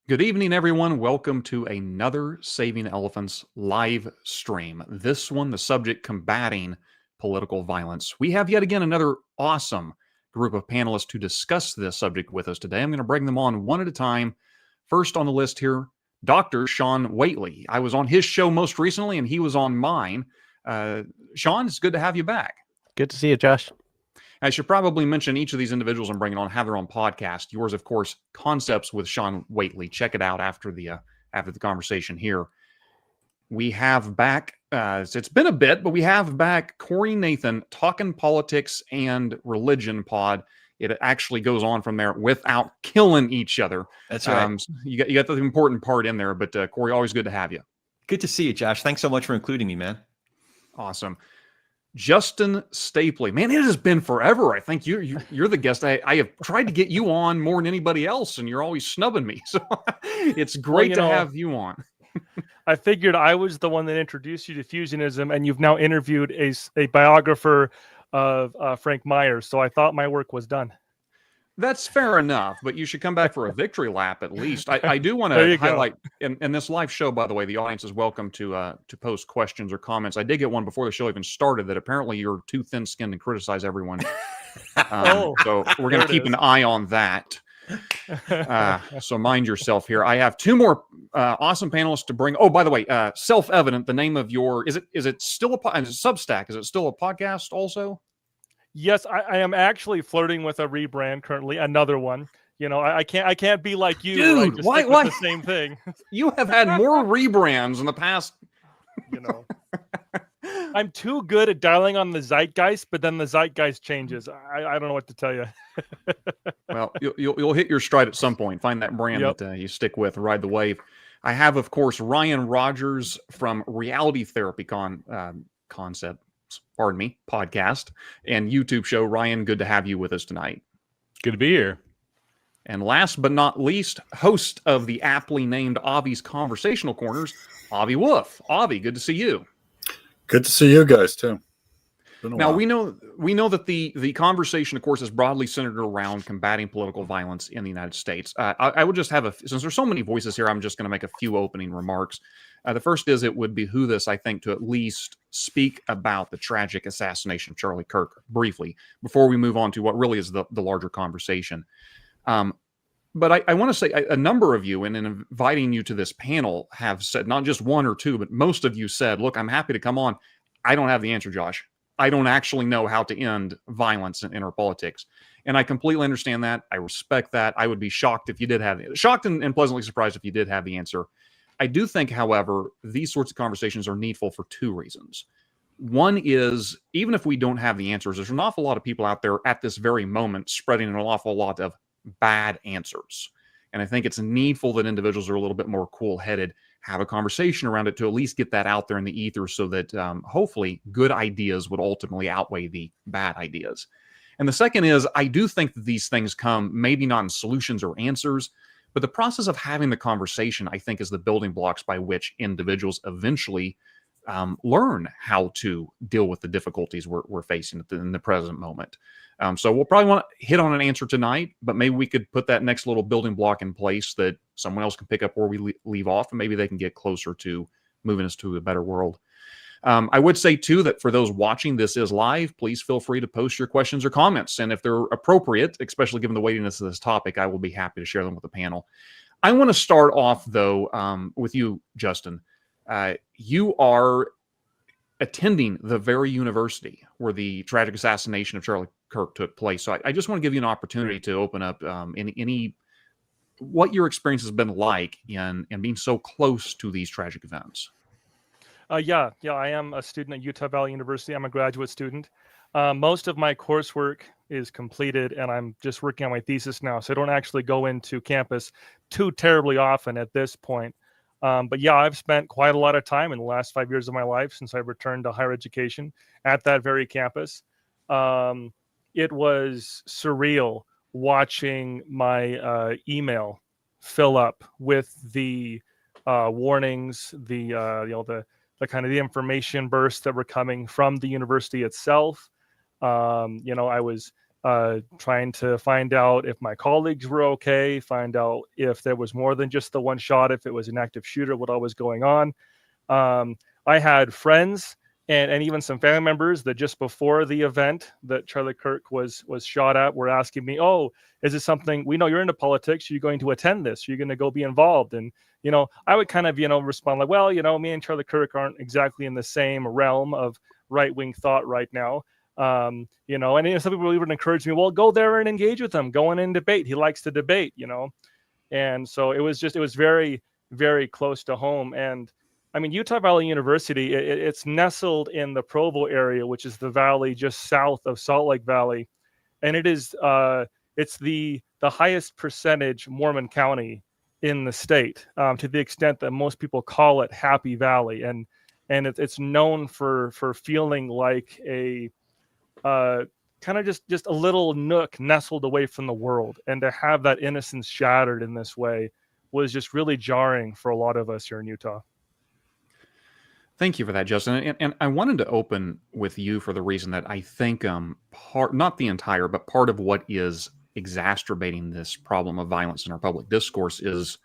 Good evening, everyone. Welcome to another Saving Elephants live stream. This one, the subject combating political violence. We have yet again another awesome group of panelists to discuss this subject with us today. I'm going to bring them on one at a time. First on the list here, Dr. Sean Whately. I was on his show most recently, and he was on mine. Sean, it's good to have you back. Good to see you, Josh. I should probably mention each of these individuals I'm bringing on have their own podcast. Yours, of course, Concepts with Sean Whately. Check it out after the conversation here. We have back, it's been a bit, but we have back Corey Nathan, Talking Politics and Religion pod. It actually goes on from there without killing each other. That's right. You got the important part in there, but Corey, always good to have you. Good to see you, Josh. Thanks so much for including me, man. Awesome. Justin Stapley. Man, it has been forever. I think you're the guest. I have tried to get you on more than anybody else, and you're always snubbing me. So it's great to have you on. I figured I was the one that introduced you to fusionism, and you've now interviewed a biographer of Frank Myers. So I thought my work was done. That's fair enough, but you should come back for a victory lap at least. I do want to highlight in this live show, by the way, the audience is welcome to post questions or comments. I did get one before the show even started that apparently you're too thin-skinned to criticize everyone. So we're going to keep an eye on that. So mind yourself here. I have two more awesome panelists to bring. Oh, by the way, Self-Evident, the name of your, is it still a Substack? Is it still a podcast also? Yes, I am actually flirting with a rebrand currently, another one. You know, I can't be like you. Dude, why the same thing? You have had more rebrands in the past. You know, I'm too good at dialing on the zeitgeist, but then the zeitgeist changes. I don't know what to tell you. Well, you'll hit your stride at some point. Find that brand that you stick with, ride the wave. I have, of course, Ryan Rogers from Reality Therapy Concept. Pardon me, podcast and YouTube show. Ryan, good to have you with us tonight. Good to be here. And last but not least, host of the aptly named Avi's Conversational Corners, Avi Wolf. Avi, good to see you. Good to see you guys too. Now we know that the conversation, of course, is broadly centered around combating political violence in the United States. I would just have since there's so many voices here, I'm just going to make a few opening remarks. The first is it would behoove us, I think, to at least speak about the tragic assassination of Charlie Kirk briefly before we move on to what really is the larger conversation. But I want to say a number of you, and in inviting you to this panel, have said, not just one or two, but most of you said, look, I'm happy to come on. I don't have the answer, Josh. I don't actually know how to end violence in our politics. And I completely understand that. I respect that. I would be shocked if you did have it. Shocked and pleasantly surprised if you did have the answer. I do think, however, these sorts of conversations are needful for two reasons. One is, even if we don't have the answers, there's an awful lot of people out there at this very moment spreading an awful lot of bad answers. And I think it's needful that individuals are a little bit more cool-headed, have a conversation around it to at least get that out there in the ether so that hopefully good ideas would ultimately outweigh the bad ideas. And the second is, I do think that these things come maybe not in solutions or answers, but the process of having the conversation, I think, is the building blocks by which individuals eventually learn how to deal with the difficulties we're facing in the present moment. So we'll probably want to hit on an answer tonight, but maybe we could put that next little building block in place that someone else can pick up where we leave off, and maybe they can get closer to moving us to a better world. I would say, too, that for those watching, this is live. Please feel free to post your questions or comments. And if they're appropriate, especially given the weightiness of this topic, I will be happy to share them with the panel. I want to start off, though, with you, Justin. You are attending the very university where the tragic assassination of Charlie Kirk took place. So I just want to give you an opportunity to open up what your experience has been like in being so close to these tragic events. Yeah, I am a student at Utah Valley University. I'm a graduate student. Most of my coursework is completed, and I'm just working on my thesis now, so I don't actually go into campus too terribly often at this point. But yeah, I've spent quite a lot of time in the last 5 years of my life since I returned to higher education at that very campus. It was surreal watching my email fill up with the warnings, the kind of the information bursts that were coming from the university itself. I was trying to find out if my colleagues were okay, find out if there was more than just the one shot, if it was an active shooter, what all was going on. I had friends and even some family members that just before the event that Charlie Kirk was shot at were asking me, oh, is this something, we know you're into politics, are you going to attend this? Are you going to go be involved? And, I would kind of, respond like, well, me and Charlie Kirk aren't exactly in the same realm of right-wing thought right now. And some people even encourage me, well, go there and engage with him, go in and debate. He likes to debate, And so it was very, very close to home. And I mean, Utah Valley University, it's nestled in the Provo area, which is the valley just south of Salt Lake Valley. And it is, it's the highest percentage Mormon county in the state, to the extent that most people call it Happy Valley. And it's known for feeling like a kind of just a little nook nestled away from the world. And to have that innocence shattered in this way was just really jarring for a lot of us here in Utah. Thank you for that, Justin. And I wanted to open with you for the reason that I think not the entire, but part of what is exacerbating this problem of violence in our public discourse is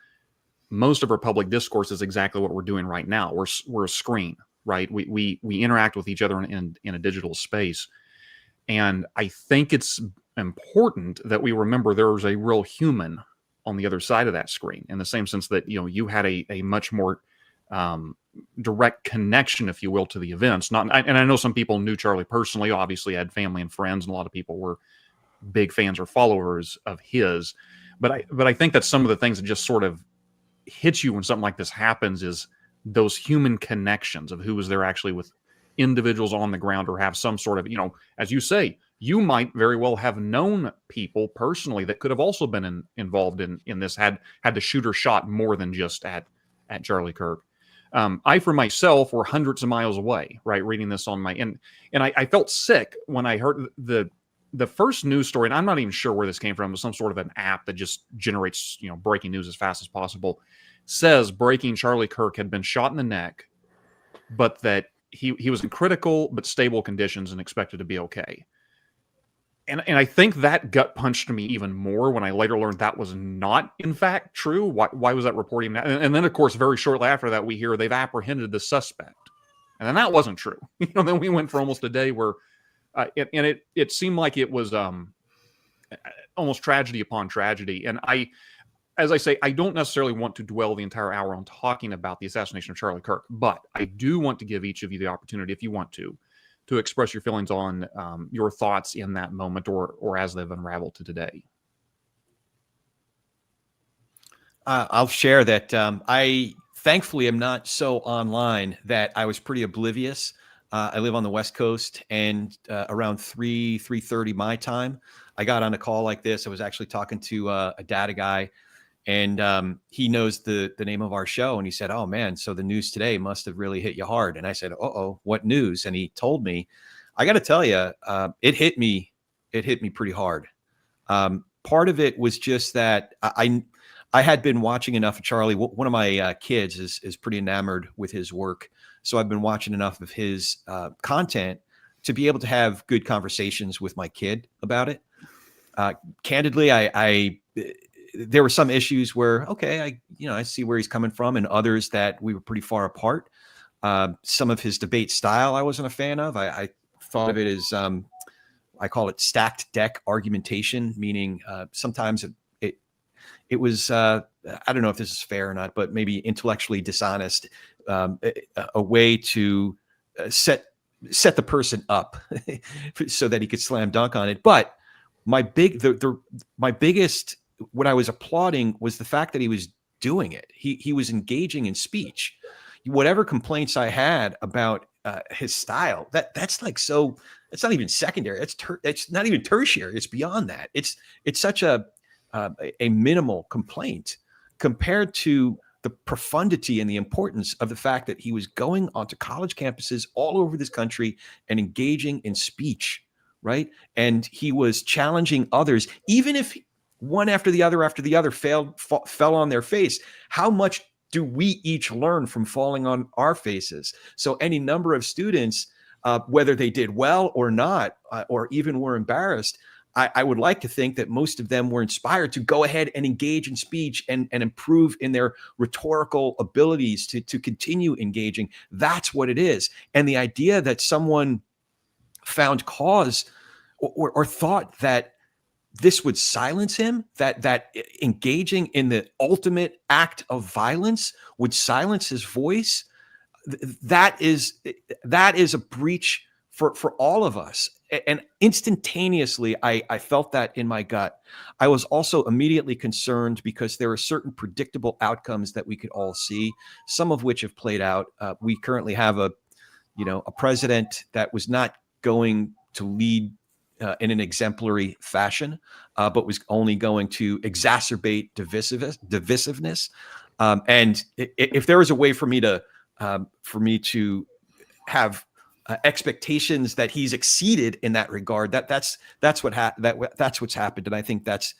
most of our public discourse is exactly what we're doing right now. We're a screen, right? We interact with each other in a digital space. And I think it's important that we remember there's a real human on the other side of that screen, in the same sense that, you had a much more direct connection, if you will, to the events. And I know some people knew Charlie personally, obviously had family and friends, and a lot of people were big fans or followers of his. But I think that some of the things that just sort of hit you when something like this happens is those human connections of who was there actually with individuals on the ground, or have some sort of, as you say, you might very well have known people personally that could have also been involved in this had the shooter shot more than just at Charlie Kirk. I, for myself, were hundreds of miles away, right, reading this on my, and I felt sick when I heard the first news story, and I'm not even sure where this came from. It was some sort of an app that just generates, breaking news as fast as possible. Says breaking: Charlie Kirk had been shot in the neck, but that he was in critical but stable conditions and expected to be okay. And I think that gut punched me even more when I later learned that was not, in fact, true. Why was that reporting that? And then, of course, very shortly after that, we hear they've apprehended the suspect. And then that wasn't true. Then we went for almost a day where, it seemed like it was almost tragedy upon tragedy. And as I say, I don't necessarily want to dwell the entire hour on talking about the assassination of Charlie Kirk, but I do want to give each of you the opportunity, if you want to express your feelings on your thoughts in that moment or as they've unraveled to today. I'll share that I thankfully am not so online that I was pretty oblivious. I live on the West Coast, and around 3:30 my time, I got on a call like this. I was actually talking to a data guy, and he knows the name of our show, and he said, "Oh man, so the news today must have really hit you hard." And I said, "Uh-oh, what news?" And he told me. I got to tell you, it hit me pretty hard. Part of it was just that I had been watching enough of Charlie. One of my kids is pretty enamored with his work, so I've been watching enough of his content to be able to have good conversations with my kid about it. Candidly, there were some issues where, okay, I see where he's coming from, and others that we were pretty far apart. Some of his debate style I wasn't a fan of. I thought of it as, I call it stacked deck argumentation, meaning sometimes it was, I don't know if this is fair or not, but maybe intellectually dishonest, a way to set the person up so that he could slam dunk on it. But my biggest, what I was applauding was the fact that he was doing it. He was engaging in speech. Whatever complaints I had about his style, that's like, so it's not even secondary. It's not even tertiary. It's beyond that. It's such a minimal complaint compared to the profundity and the importance of the fact that he was going onto college campuses all over this country and engaging in speech, right? And he was challenging others, even if one after the other fell on their face. How much do we each learn from falling on our faces? So any number of students, whether they did well or not, or even were embarrassed, I would like to think that most of them were inspired to go ahead and engage in speech and improve in their rhetorical abilities to continue engaging. That's what it is. And the idea that someone found cause or thought that this would silence him, that engaging in the ultimate act of violence would silence his voice, that is a breach for all of us. And instantaneously, I felt that in my gut. I was also immediately concerned because there are certain predictable outcomes that we could all see, some of which have played out. We currently have a president that was not going to lead in an exemplary fashion, but was only going to exacerbate divisiveness. And if there was a way for me to have expectations that he's exceeded in that regard, that's what's happened, and I think that's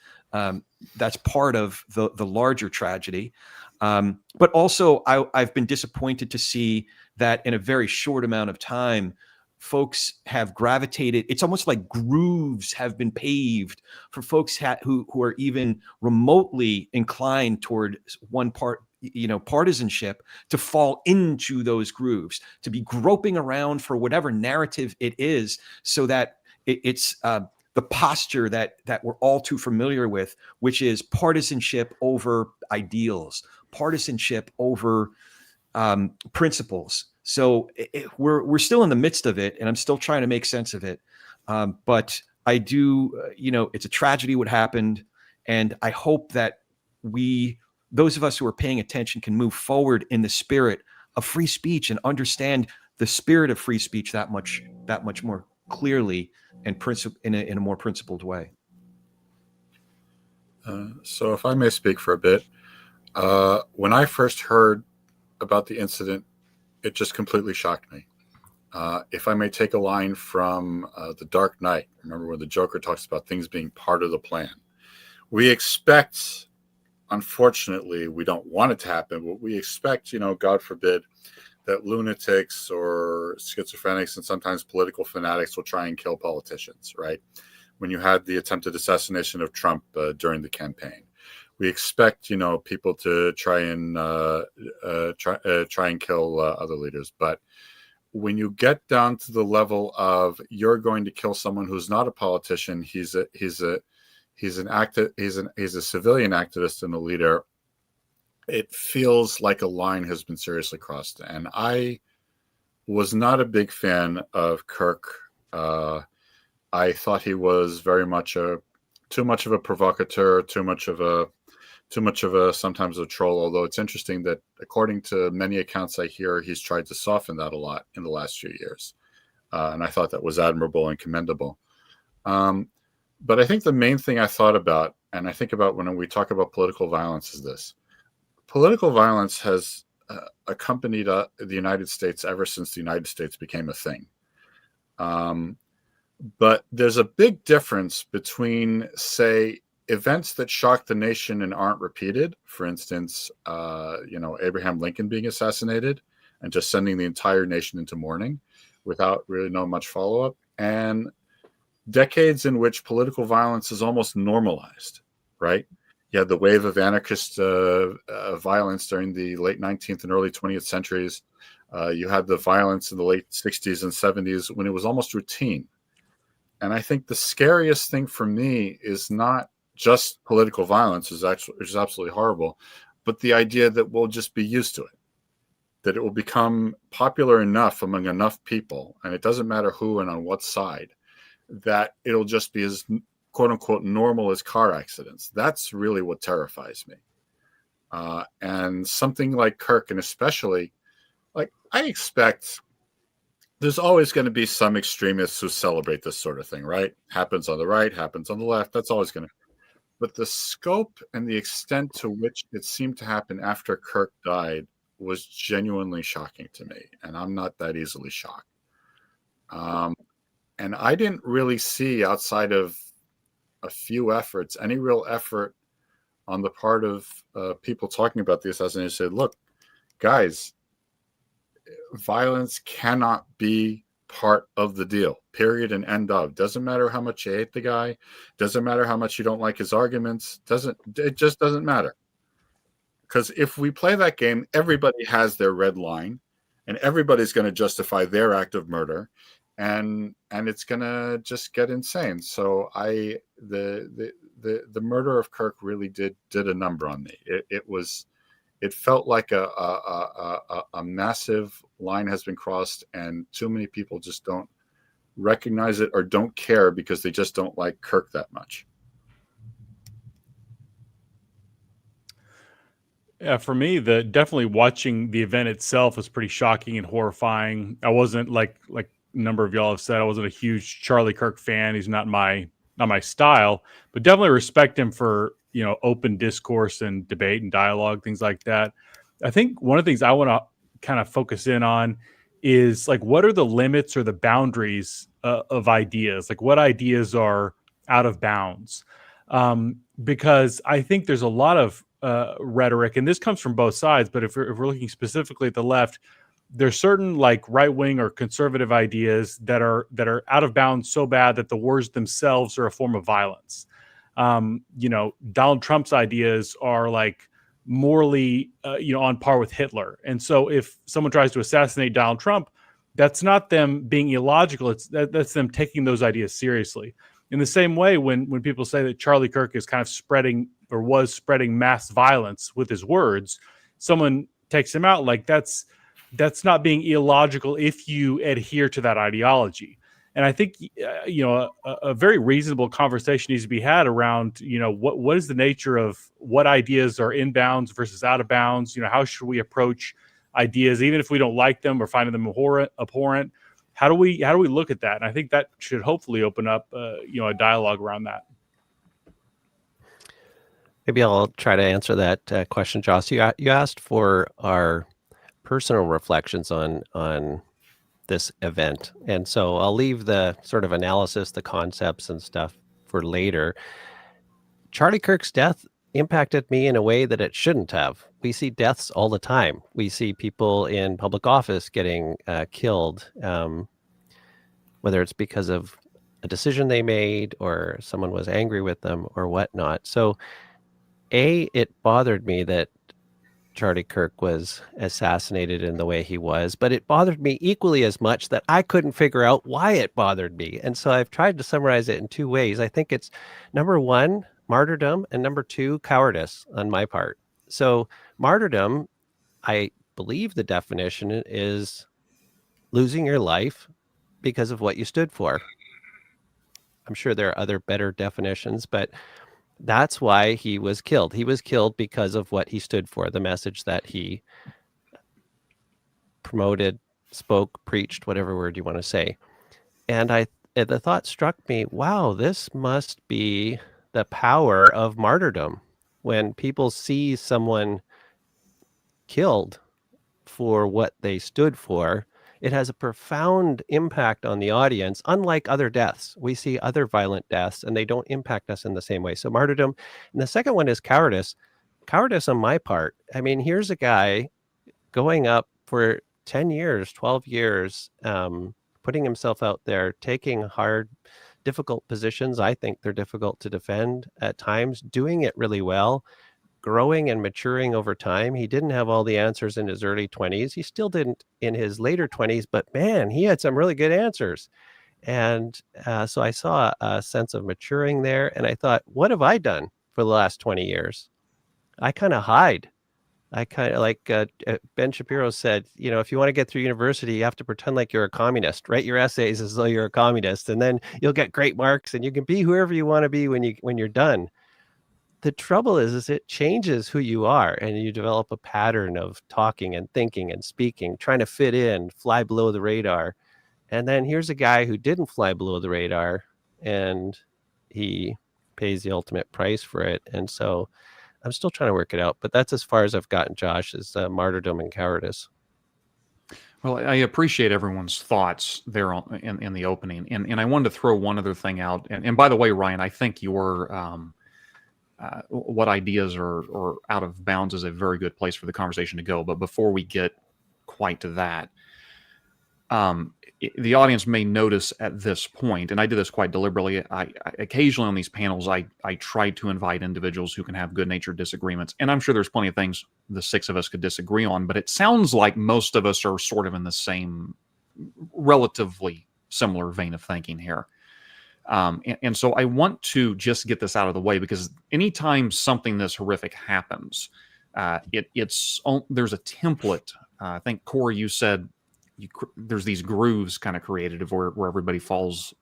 part of the larger tragedy. But also, I've been disappointed to see that in a very short amount of time, folks have gravitated. It's almost like grooves have been paved for folks who are even remotely inclined toward one partisanship, to fall into those grooves, to be groping around for whatever narrative it is, so that it's the posture that we're all too familiar with, which is partisanship over ideals, partisanship over principles. So we're still in the midst of it, and I'm still trying to make sense of it. But I do, it's a tragedy what happened, and I hope that those of us who are paying attention can move forward in the spirit of free speech and understand the spirit of free speech that much more clearly and in a more principled way. So if I may speak for a bit, when I first heard about the incident, it just completely shocked me. If I may take a line from The Dark Knight, remember when the Joker talks about things being part of the plan. We expect, unfortunately, we don't want it to happen, but we expect, God forbid, that lunatics or schizophrenics and sometimes political fanatics will try and kill politicians, right? When you had the attempted assassination of Trump during the campaign. We expect, people to try and kill other leaders. But when you get down to the level of you're going to kill someone who's not a politician, he's a civilian activist and a leader, it feels like a line has been seriously crossed. And I was not a big fan of Kirk. I thought he was very much too much of a provocateur, too much of a sometimes a troll, although it's interesting that according to many accounts I hear, he's tried to soften that a lot in the last few years. And I thought that was admirable and commendable. But I think the main thing I thought about, and I think about when we talk about political violence, is this. Political violence has accompanied the United States ever since the United States became a thing. But there's a big difference between, say, events that shock the nation and aren't repeated. For instance, Abraham Lincoln being assassinated and just sending the entire nation into mourning without really no much follow-up, and decades in which political violence is almost normalized, right? You had the wave of anarchist violence during the late 19th and early 20th centuries. You had the violence in the late 60s and 70s when it was almost routine. And I think the scariest thing for me is not just political violence, which is absolutely horrible, but the idea that we'll just be used to it, that it will become popular enough among enough people, and it doesn't matter who and on what side, that it'll just be as quote unquote normal as car accidents. That's really what terrifies me. And something like Kirk, and especially, like, I expect there's always going to be some extremists who celebrate this sort of thing, right? Happens on the right, happens on the left. That's always going to. But the scope and the extent to which it seemed to happen after Kirk died was genuinely shocking to me. And I'm not that easily shocked. And I didn't really see, outside of a few efforts, any real effort on the part of people talking about the assassination. Said, look, guys, violence cannot be part of the deal, period and end of. Doesn't matter how much you hate the guy. Doesn't matter how much you don't like his arguments. It just doesn't matter. Because if we play that game, everybody has their red line, and everybody's going to justify their act of murder, and it's going to just get insane. So the murder of Kirk really did a number on me. It felt like a massive line has been crossed, and too many people just don't recognize it or don't care because they just don't like Kirk that much. Yeah, for me, definitely watching the event itself was pretty shocking and horrifying. I wasn't like a number of y'all have said, I wasn't a huge Charlie Kirk fan. He's not my style, but definitely respect him for, open discourse and debate and dialogue, things like that. I think one of the things I want to kind of focus in on is like, what are the limits or the boundaries of ideas? Like, what ideas are out of bounds? Because I think there's a lot of rhetoric, and this comes from both sides. But if we're looking specifically at the left, there's certain like right-wing or conservative ideas that are out of bounds so bad that the words themselves are a form of violence. Donald Trump's ideas are like morally, on par with Hitler. And so if someone tries to assassinate Donald Trump, that's not them being illogical. That's them taking those ideas seriously. In the same way, when people say that Charlie Kirk is kind of spreading or was spreading mass violence with his words, someone takes him out. Like that's not being illogical if you adhere to that ideology. And I think, a very reasonable conversation needs to be had around, what is the nature of what ideas are in bounds versus out of bounds? How should we approach ideas, even if we don't like them or find them abhorrent? How do we look at that? And I think that should hopefully open up, a dialogue around that. Maybe I'll try to answer that question, Joss. You asked for our personal reflections on this event, and so I'll leave the sort of analysis, the concepts and stuff for later. Charlie Kirk's death impacted me in a way that it shouldn't have. We see deaths all the time. We see people in public office getting killed, whether it's because of a decision they made or someone was angry with them or whatnot. So, it bothered me that Charlie Kirk was assassinated in the way he was, but it bothered me equally as much that I couldn't figure out why it bothered me. And so I've tried to summarize it in two ways. I think it's number one, martyrdom, and number two, cowardice on my part. So martyrdom, I believe the definition is losing your life because of what you stood for. I'm sure there are other better definitions, but that's why he was killed. He was killed because of what he stood for, the message that he promoted, spoke, preached, whatever word you want to say. And the thought struck me, wow, this must be the power of martyrdom. When people see someone killed for what they stood for, it has a profound impact on the audience, unlike other deaths. We see other violent deaths, and they don't impact us in the same way. So martyrdom. And the second one is cowardice. Cowardice on my part. I mean, here's a guy going up for 10 years, 12 years, putting himself out there, taking hard, difficult positions. I think they're difficult to defend at times, doing it really well, growing and maturing over time. He didn't have all the answers in his early 20s. He still didn't in his later 20s, but man, he had some really good answers. And so I saw a sense of maturing there. And I thought, what have I done for the last 20 years? I kind of hide. I kind of like Ben Shapiro said, if you want to get through university, you have to pretend like you're a communist. Write your essays as though you're a communist, and then you'll get great marks and you can be whoever you want to be when you're done. The trouble is it changes who you are, and you develop a pattern of talking and thinking and speaking, trying to fit in, fly below the radar. And then here's a guy who didn't fly below the radar, and he pays the ultimate price for it. And so I'm still trying to work it out, but that's as far as I've gotten, Josh, is martyrdom and cowardice. Well, I appreciate everyone's thoughts there in the opening. And I wanted to throw one other thing out. And by the way, Ryan, I think your what ideas are out of bounds is a very good place for the conversation to go. But before we get quite to that, the audience may notice at this point, and I did this quite deliberately, I occasionally on these panels, I try to invite individuals who can have good-natured disagreements. And I'm sure there's plenty of things the six of us could disagree on, but it sounds like most of us are sort of in the same relatively similar vein of thinking here. And so I want to just get this out of the way, because anytime something this horrific happens, there's a template. I think, Corey, you said there's these grooves kind of created of where everybody falls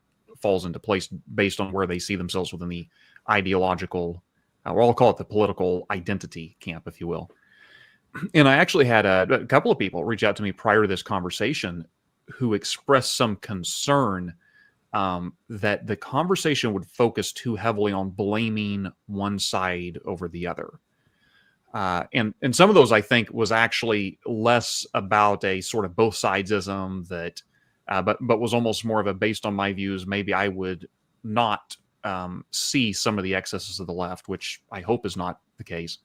into place based on where they see themselves within the ideological, or I'll call it the political identity camp, if you will. And I actually had a couple of people reach out to me prior to this conversation who expressed some concern that the conversation would focus too heavily on blaming one side over the other. And some of those, I think, was actually less about a sort of both sidesism that, but was almost more of a, based on my views, maybe I would not see some of the excesses of the left, which I hope is not the case.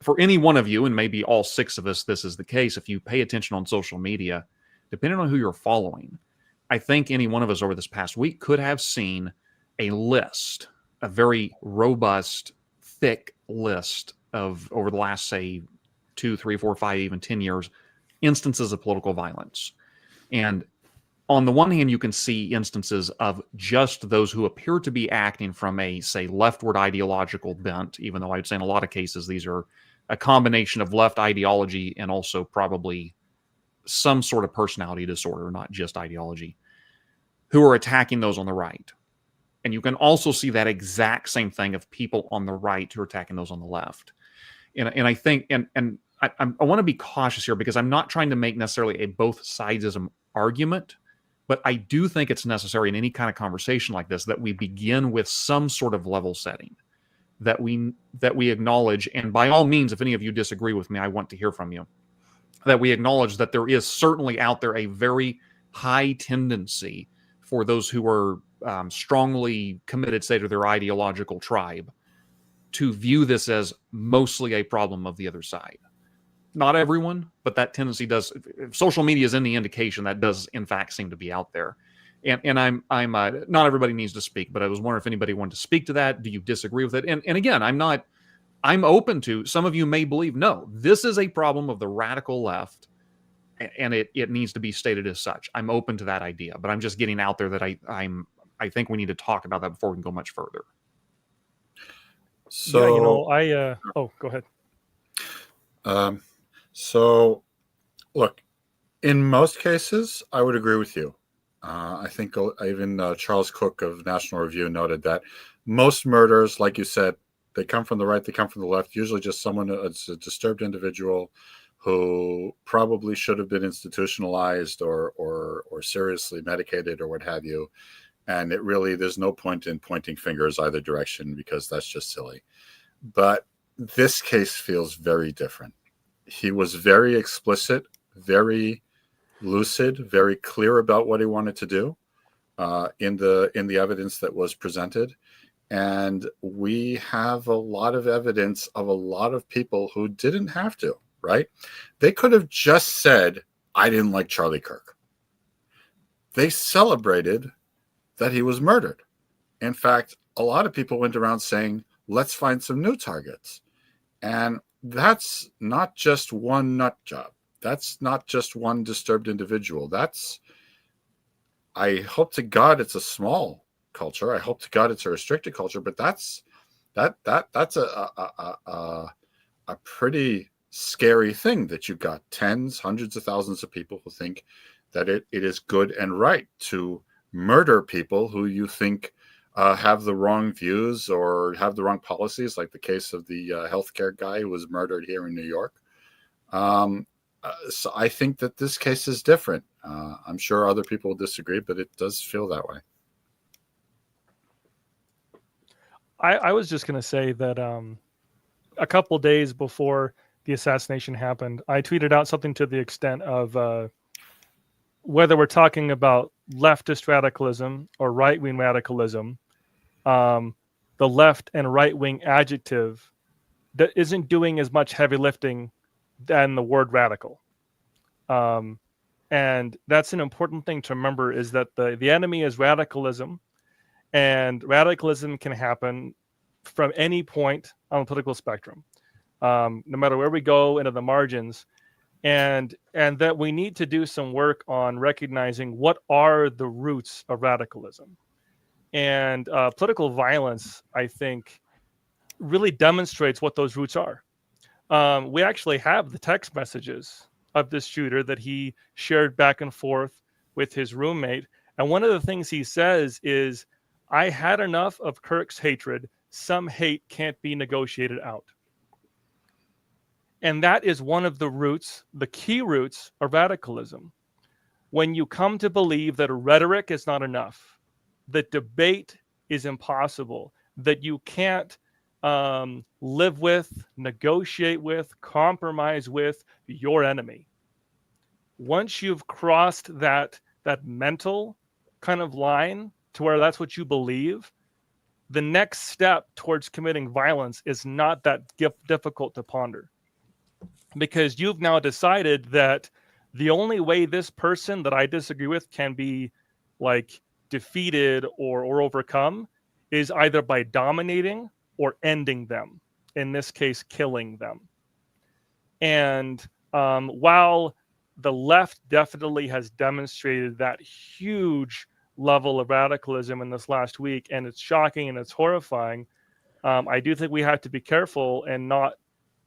For any one of you, and maybe all six of us, this is the case. If you pay attention on social media, depending on who you're following, I think any one of us over this past week could have seen a list, a very robust, thick list of, over the last, say, 2, 3, 4, 5, even 10 years, instances of political violence. And on the one hand, you can see instances of just those who appear to be acting from a, say, leftward ideological bent, even though I'd say in a lot of cases these are a combination of left ideology and also probably some sort of personality disorder, not just ideology, who are attacking those on the right. And you can also see that exact same thing of people on the right who are attacking those on the left. And I think, and I want to be cautious here, because I'm not trying to make necessarily a both sidesism argument, but I do think it's necessary in any kind of conversation like this that we begin with some sort of level setting, that we acknowledge, and by all means, if any of you disagree with me, I want to hear from you, that we acknowledge that there is certainly out there a very high tendency for those who are strongly committed, say, to their ideological tribe, to view this as mostly a problem of the other side. Not everyone, but that tendency does. If social media is any indication, that does in fact seem to be out there. And I'm not everybody needs to speak, but I was wondering if anybody wanted to speak to that. Do you disagree with it? And again, I'm open to, some of you may believe, no, this is a problem of the radical left, and it needs to be stated as such. I'm open to that idea, but I'm just getting out there that I think we need to talk about that before we can go much further. So, go ahead. So, look, in most cases, I would agree with you. I think even Charles Cook of National Review noted that most murders, like you said, they come from the right, they come from the left, usually just someone, it's a disturbed individual who probably should have been institutionalized or seriously medicated or what have you. And it really, there's no point in pointing fingers either direction, because that's just silly. But this case feels very different. He was very explicit, very lucid, very clear about what he wanted to do in the evidence that was presented. And we have a lot of evidence of a lot of people who didn't have to, right? They could have just said, I didn't like Charlie Kirk. They celebrated that he was murdered. In fact, a lot of people went around saying, let's find some new targets. And that's not just one nut job. That's not just one disturbed individual. I hope to God it's a small culture. I hope to God it's a restricted culture, but that's a pretty scary thing, that you've got tens, hundreds of thousands of people who think that it is good and right to murder people who you think have the wrong views or have the wrong policies, like the case of the healthcare guy who was murdered here in New York. So I think that this case is different. I'm sure other people will disagree, but it does feel that way. I was just going to say that a couple days before the assassination happened, I tweeted out something to the extent of whether we're talking about leftist radicalism or right-wing radicalism, the left and right-wing adjective that isn't doing as much heavy lifting than the word radical. And that's an important thing to remember, is that the enemy is radicalism, and radicalism can happen from any point on the political spectrum, no matter where we go into the margins. And that we need to do some work on recognizing what are the roots of radicalism. And political violence, I think, really demonstrates what those roots are. We actually have the text messages of this shooter that he shared back and forth with his roommate. And one of the things he says is, "I had enough of Kirk's hatred. Some hate can't be negotiated out." And that is one of the roots, the key roots of radicalism. When you come to believe that rhetoric is not enough, that debate is impossible, that you can't live with, negotiate with, compromise with your enemy. Once you've crossed that mental kind of line to where that's what you believe, the next step towards committing violence is not that difficult to ponder. Because you've now decided that the only way this person that I disagree with can be like defeated or overcome is either by dominating or ending them. In this case, killing them. And while the left definitely has demonstrated that huge level of radicalism in this last week, and it's shocking and it's horrifying, I do think we have to be careful and not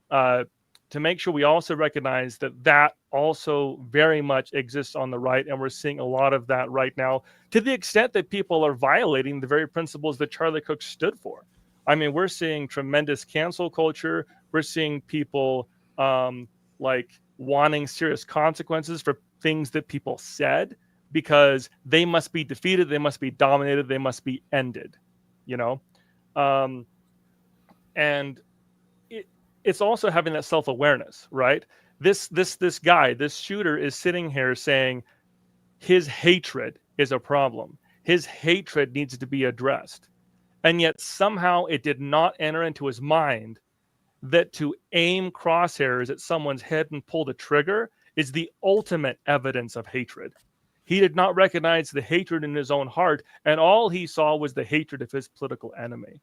to make sure we also recognize that also very much exists on the right, and we're seeing a lot of that right now, to the extent that people are violating the very principles that Charlie Kirk stood for. I mean, we're seeing tremendous cancel culture. We're seeing people like wanting serious consequences for things that people said, because they must be defeated, they must be dominated, they must be ended, you know? And it's also having that self-awareness, right? This guy, this shooter, is sitting here saying his hatred is a problem. His hatred needs to be addressed. And yet somehow it did not enter into his mind that to aim crosshairs at someone's head and pull the trigger is the ultimate evidence of hatred. He did not recognize the hatred in his own heart, and all he saw was the hatred of his political enemy.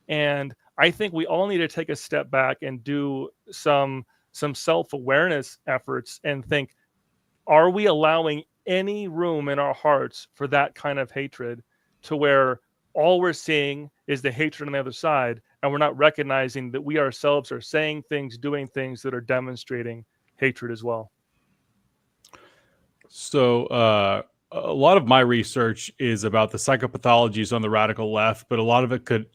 And I think we all need to take a step back and do some self-awareness efforts and think, are we allowing any room in our hearts for that kind of hatred, to where all we're seeing is the hatred on the other side, and we're not recognizing that we ourselves are saying things, doing things that are demonstrating hatred as well? So a lot of my research is about the psychopathologies on the radical left, but a lot of it could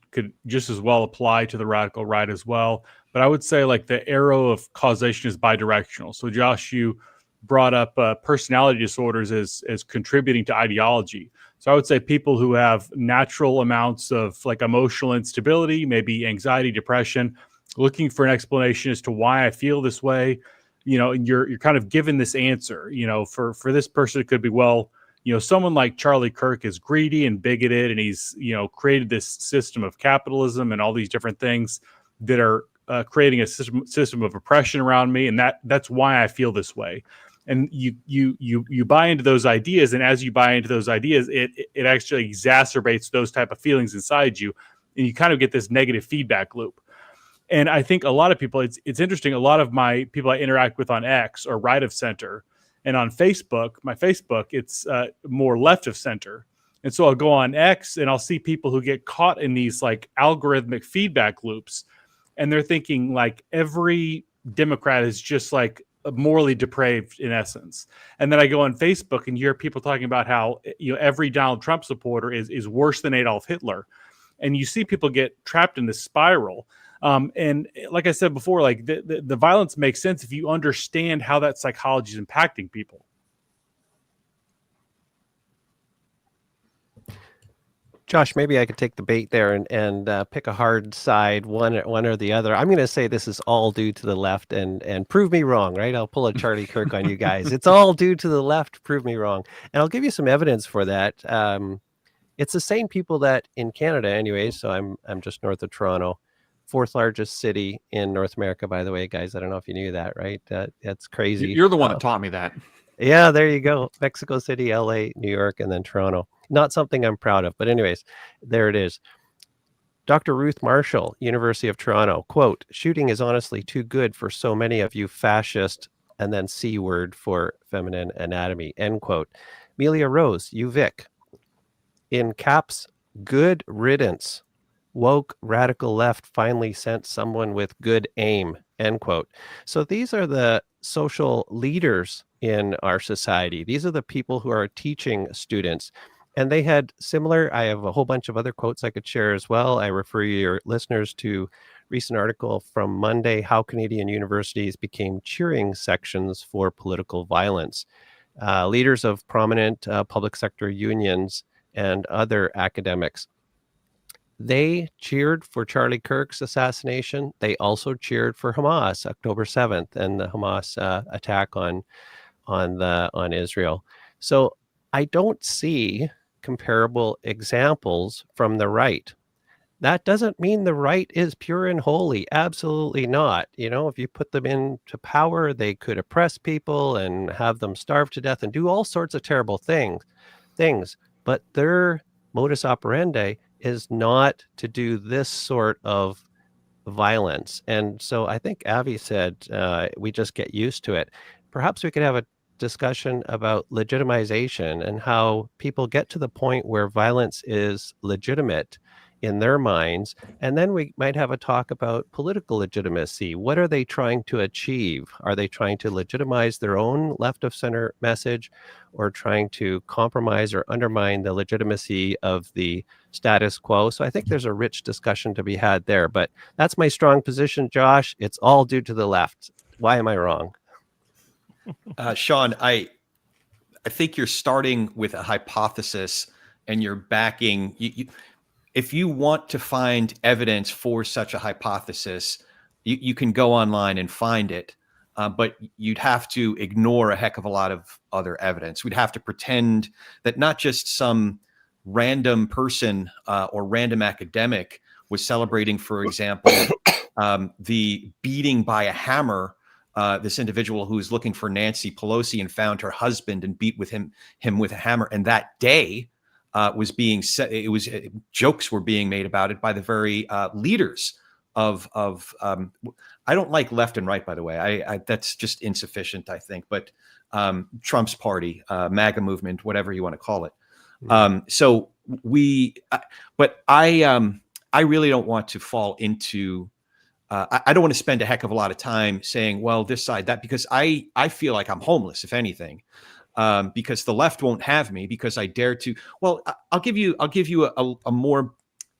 just as well apply to the radical right as well. But I would say like the arrow of causation is bidirectional. So Josh, you brought up personality disorders as contributing to ideology. So I would say people who have natural amounts of like emotional instability, maybe anxiety, depression, looking for an explanation as to why I feel this way, you know, and you're kind of given this answer, you know, for this person, it could be, well, you know, someone like Charlie Kirk is greedy and bigoted, and he's, you know, created this system of capitalism and all these different things that are creating a system of oppression around me, and that's why I feel this way. And you buy into those ideas, and as you buy into those ideas, it actually exacerbates those type of feelings inside you, and you kind of get this negative feedback loop. And I think a lot of people, it's interesting. A lot of my people I interact with on X are right of center, and on Facebook, my Facebook, it's more left of center. And so I'll go on X and I'll see people who get caught in these like algorithmic feedback loops, and they're thinking like every Democrat is just like morally depraved in essence. And then I go on Facebook and you hear people talking about how, you know, every Donald Trump supporter is worse than Adolf Hitler, and you see people get trapped in this spiral. And like I said before, like the violence makes sense if you understand how that psychology is impacting people. Josh, maybe I could take the bait there and pick a hard side, one or the other. I'm going to say this is all due to the left, and prove me wrong, right? I'll pull a Charlie Kirk on you guys. It's all due to the left. Prove me wrong, and I'll give you some evidence for that. It's the same people that in Canada, anyway. So I'm just north of Toronto, fourth largest city in North America, by the way, guys. I don't know if you knew that, right? That's crazy. You're the one that taught me that. Yeah, there you go. Mexico City, LA, New York, and then Toronto. Not something I'm proud of, but anyways, there it is. Dr. Ruth Marshall, University of Toronto, quote, shooting is honestly too good for so many of you fascist, and then C word for feminine anatomy, end quote. Amelia Rose, UVic, in caps, good riddance. Woke radical left finally sent someone with good aim, end quote. So these are the social leaders in our society. These are the people who are teaching students. And they had similar, I have a whole bunch of other quotes I could share as well. I refer your listeners to recent article from Monday, How Canadian Universities Became Cheering Sections for Political Violence. Leaders of prominent public sector unions and other academics. They cheered for Charlie Kirk's assassination. They also cheered for Hamas, October 7th, and the Hamas attack on Israel. So I don't see comparable examples from the right. That doesn't mean the right is pure and holy. Absolutely not. You know, if you put them into power, they could oppress people and have them starve to death and do all sorts of terrible things. But their modus operandi is not to do this sort of violence. And so I think Avi said we just get used to it. Perhaps we could have a discussion about legitimization and how people get to the point where violence is legitimate in their minds. And then we might have a talk about political legitimacy. What are they trying to achieve? Are they trying to legitimize their own left of center message, or trying to compromise or undermine the legitimacy of the status quo? So I think there's a rich discussion to be had there, but that's my strong position, Josh. It's all due to the left. Why am I wrong? Sean, I think you're starting with a hypothesis and you're backing. If you want to find evidence for such a hypothesis, you can go online and find it, but you'd have to ignore a heck of a lot of other evidence. We'd have to pretend that not just some random person or random academic was celebrating, for example, the beating by a hammer. This individual who was looking for Nancy Pelosi and found her husband and beat him with a hammer. And that day was being said, jokes were being made about it by the very leaders of I don't like left and right, by the way. I that's just insufficient, I think. But Trump's party, MAGA movement, whatever you want to call it. So I really don't want to fall into. I don't want to spend a heck of a lot of time saying, well, this side, that, because I feel like I'm homeless, if anything, because the left won't have me because I dare to. Well, I'll give you a more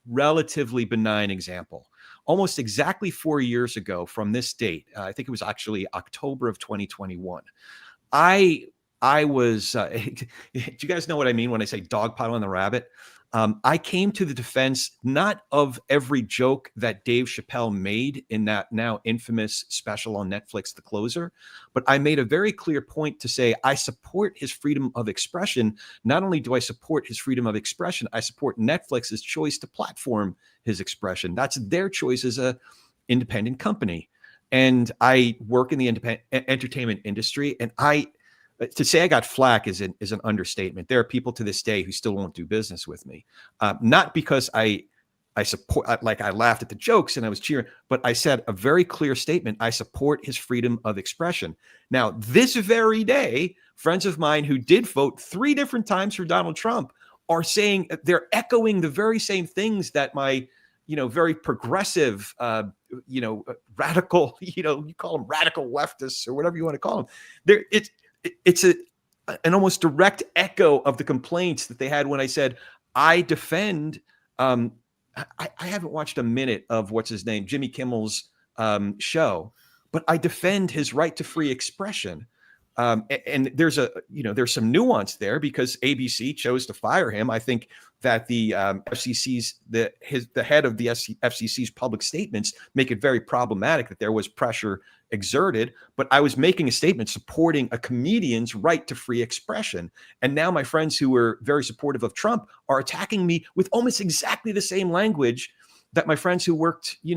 relatively benign example. Almost exactly 4 years ago from this date, I think it was actually October of 2021. I was, do you guys know what I mean when I say dogpiling the rabbit? I came to the defense not of every joke that Dave Chappelle made in that now infamous special on Netflix, The Closer, but I made a very clear point to say I support his freedom of expression. Not only do I support his freedom of expression, I support Netflix's choice to platform his expression. That's their choice as an independent company. And I work in the independent entertainment industry, and to say I got flack is an understatement. There are people to this day who still won't do business with me, not because I support, like I laughed at the jokes and I was cheering, but I said a very clear statement. I support his freedom of expression. Now, this very day, friends of mine who did vote 3 different times for Donald Trump are saying they're echoing the very same things that my, very progressive, radical, you call them radical leftists or whatever you want to call them. It's an almost direct echo of the complaints that they had when I said I defend. I haven't watched a minute of what's his name, Jimmy Kimmel's show, but I defend his right to free expression. And there's some nuance there because ABC chose to fire him. I think that the FCC's the head of the FCC's public statements make it very problematic that there was pressure exerted, but I was making a statement supporting a comedian's right to free expression. And now my friends who were very supportive of Trump are attacking me with almost exactly the same language that my friends who work in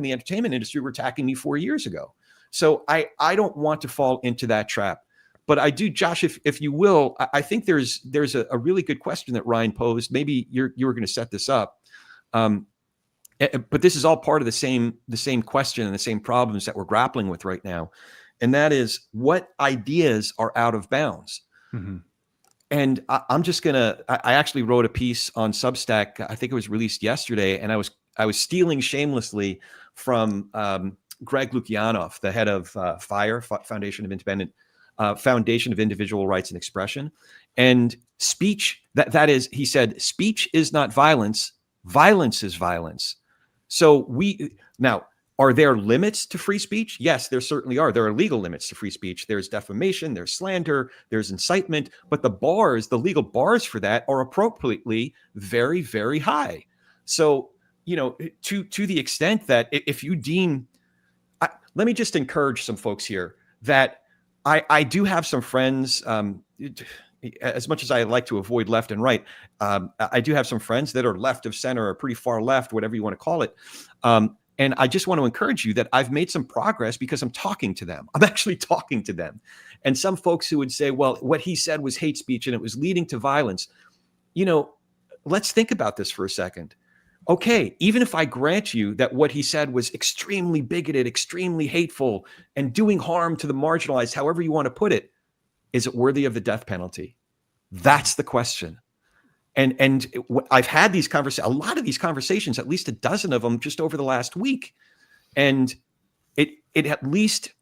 the entertainment industry were attacking me 4 years ago. So I don't want to fall into that trap. But I do, Josh, if you will, I think there's a really good question that Ryan posed. Maybe you were going to set this up. But this is all part of the same question and the same problems that we're grappling with right now. And that is, what ideas are out of bounds? Mm-hmm. And I'm just gonna. I actually wrote a piece on Substack. I think it was released yesterday, and I was stealing shamelessly from Greg Lukianoff, the head of FIRE, Foundation of Individual Rights and Expression, and speech. That is, he said, speech is not violence. Violence is violence. So now. Are there limits to free speech? Yes, there certainly are. There are legal limits to free speech. There's defamation, there's slander, there's incitement, but the legal bars for that are appropriately very, very high. So, to the extent that if you deem, let me just encourage some folks here that I do have some friends, as much as I like to avoid left and right, I do have some friends that are left of center or pretty far left, whatever you want to call it. And I just want to encourage you that I've made some progress because I'm talking to them. I'm actually talking to them. And some folks who would say, well, what he said was hate speech and it was leading to violence. Let's think about this for a second. Okay, even if I grant you that what he said was extremely bigoted, extremely hateful, and doing harm to the marginalized, however you want to put it, is it worthy of the death penalty? That's the question. And I've had these conversations, a lot of these conversations, at least a dozen of them just over the last week. And it at least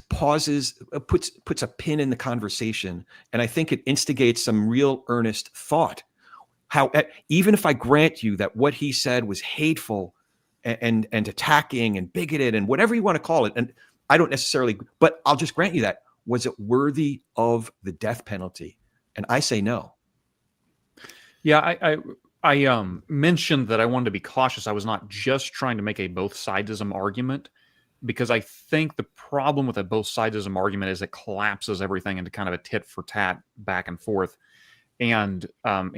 pauses, puts a pin in the conversation. And I think it instigates some real earnest thought. How, even if I grant you that what he said was hateful and attacking and bigoted and whatever you want to call it, and I don't necessarily, but I'll just grant you that, was it worthy of the death penalty? And I say no. Yeah, I mentioned that I wanted to be cautious. I was not just trying to make a both sidesism argument, because I think the problem with a both sidesism argument is it collapses everything into kind of a tit for tat back and forth. And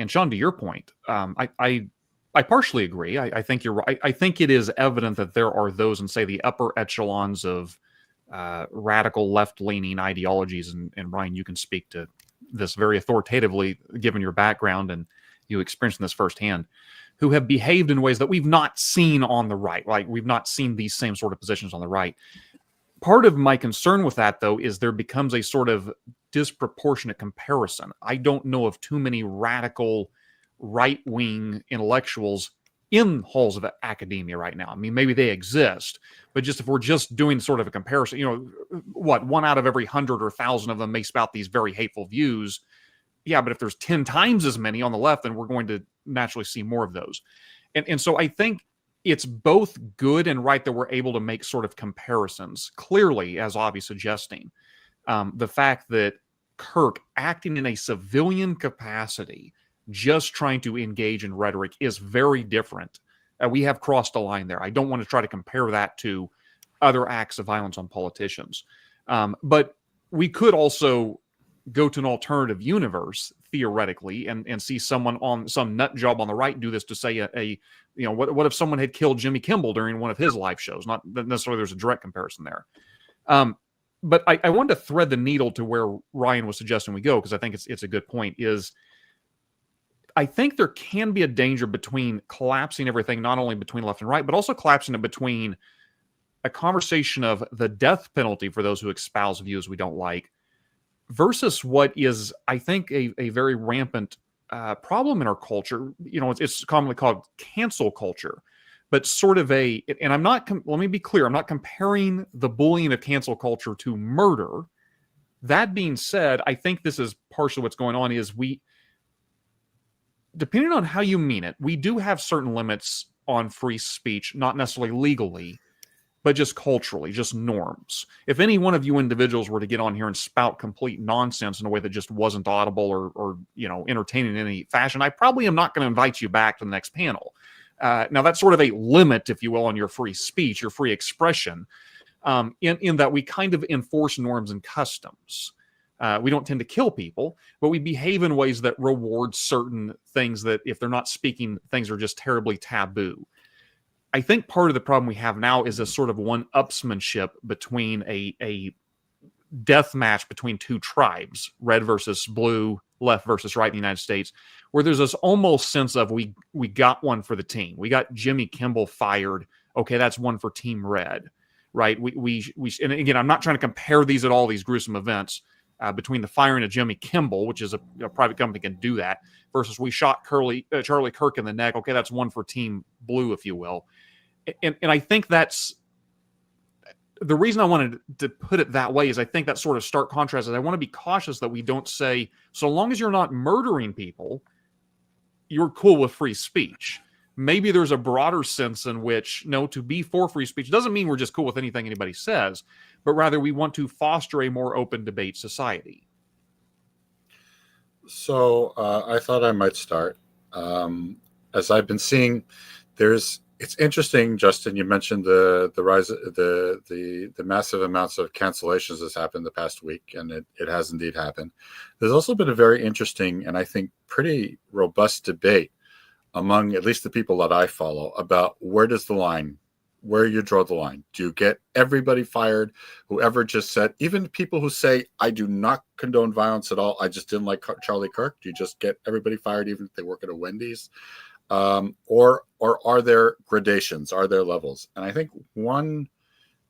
Sean, to your point, I partially agree. I think you're right. I think it is evident that there are those in, say, the upper echelons of radical left-leaning ideologies, and Ryan, you can speak to this very authoritatively, given your background and you experiencing this firsthand, who have behaved in ways that we've not seen on the right. Like, we've not seen these same sort of positions on the right. Part of my concern with that, though, is there becomes a sort of disproportionate comparison. I don't know of too many radical right-wing intellectuals in halls of academia right now. I mean, maybe they exist, but just if we're just doing sort of a comparison, what, 1 out of every 100 or 1,000 of them may spout these very hateful views. Yeah, but if there's 10 times as many on the left, then we're going to naturally see more of those. And so I think it's both good and right that we're able to make sort of comparisons. Clearly, as Avi suggesting, the fact that Kirk, acting in a civilian capacity, just trying to engage in rhetoric, is very different. We have crossed a line there. I don't want to try to compare that to other acts of violence on politicians. But we could also go to an alternative universe, theoretically, and see someone on some nut job on the right do this to say what if someone had killed Jimmy Kimmel during one of his live shows? Not necessarily there's a direct comparison there. But I wanted to thread the needle to where Ryan was suggesting we go, because I think it's a good point, is I think there can be a danger between collapsing everything, not only between left and right, but also collapsing it between a conversation of the death penalty for those who espouse views we don't like, versus what is, I think, a very rampant problem in our culture. It's commonly called cancel culture, but sort of and I'm not, let me be clear, I'm not comparing the bullying of cancel culture to murder. That being said, I think this is partially what's going on, is depending on how you mean it, we do have certain limits on free speech, not necessarily legally, but just culturally, just norms. If any one of you individuals were to get on here and spout complete nonsense in a way that just wasn't audible or entertaining in any fashion, I probably am not going to invite you back to the next panel. Now, that's sort of a limit, if you will, on your free speech, your free expression, in that we kind of enforce norms and customs. We don't tend to kill people, but we behave in ways that reward certain things that, if they're not speaking, things are just terribly taboo. I think part of the problem we have now is a sort of one-upsmanship between a death match between two tribes, red versus blue, left versus right in the United States, where there's this almost sense of we got one for the team. We got Jimmy Kimball fired. Okay, that's one for Team Red, right? We and again, I'm not trying to compare these at all, these gruesome events between the firing of Jimmy Kimball, which is a private company can do that, versus we shot Charlie Kirk in the neck. Okay, that's one for Team Blue, if you will. And I think that's the reason I wanted to put it that way is I think that sort of stark contrast is I want to be cautious that we don't say, so long as you're not murdering people, you're cool with free speech. Maybe there's a broader sense in which, no, to be for free speech doesn't mean we're just cool with anything anybody says, but rather we want to foster a more open debate society. So I thought I might start. As I've been seeing, it's interesting, Justin. You mentioned the rise, the massive amounts of cancellations that's happened the past week, and it has indeed happened. There's also been a very interesting and I think pretty robust debate among at least the people that I follow about where you draw the line. Do you get everybody fired? Whoever just said, even people who say, I do not condone violence at all, I just didn't like Charlie Kirk. Do you just get everybody fired even if they work at a Wendy's? Or are there gradations? Are there levels? And I think one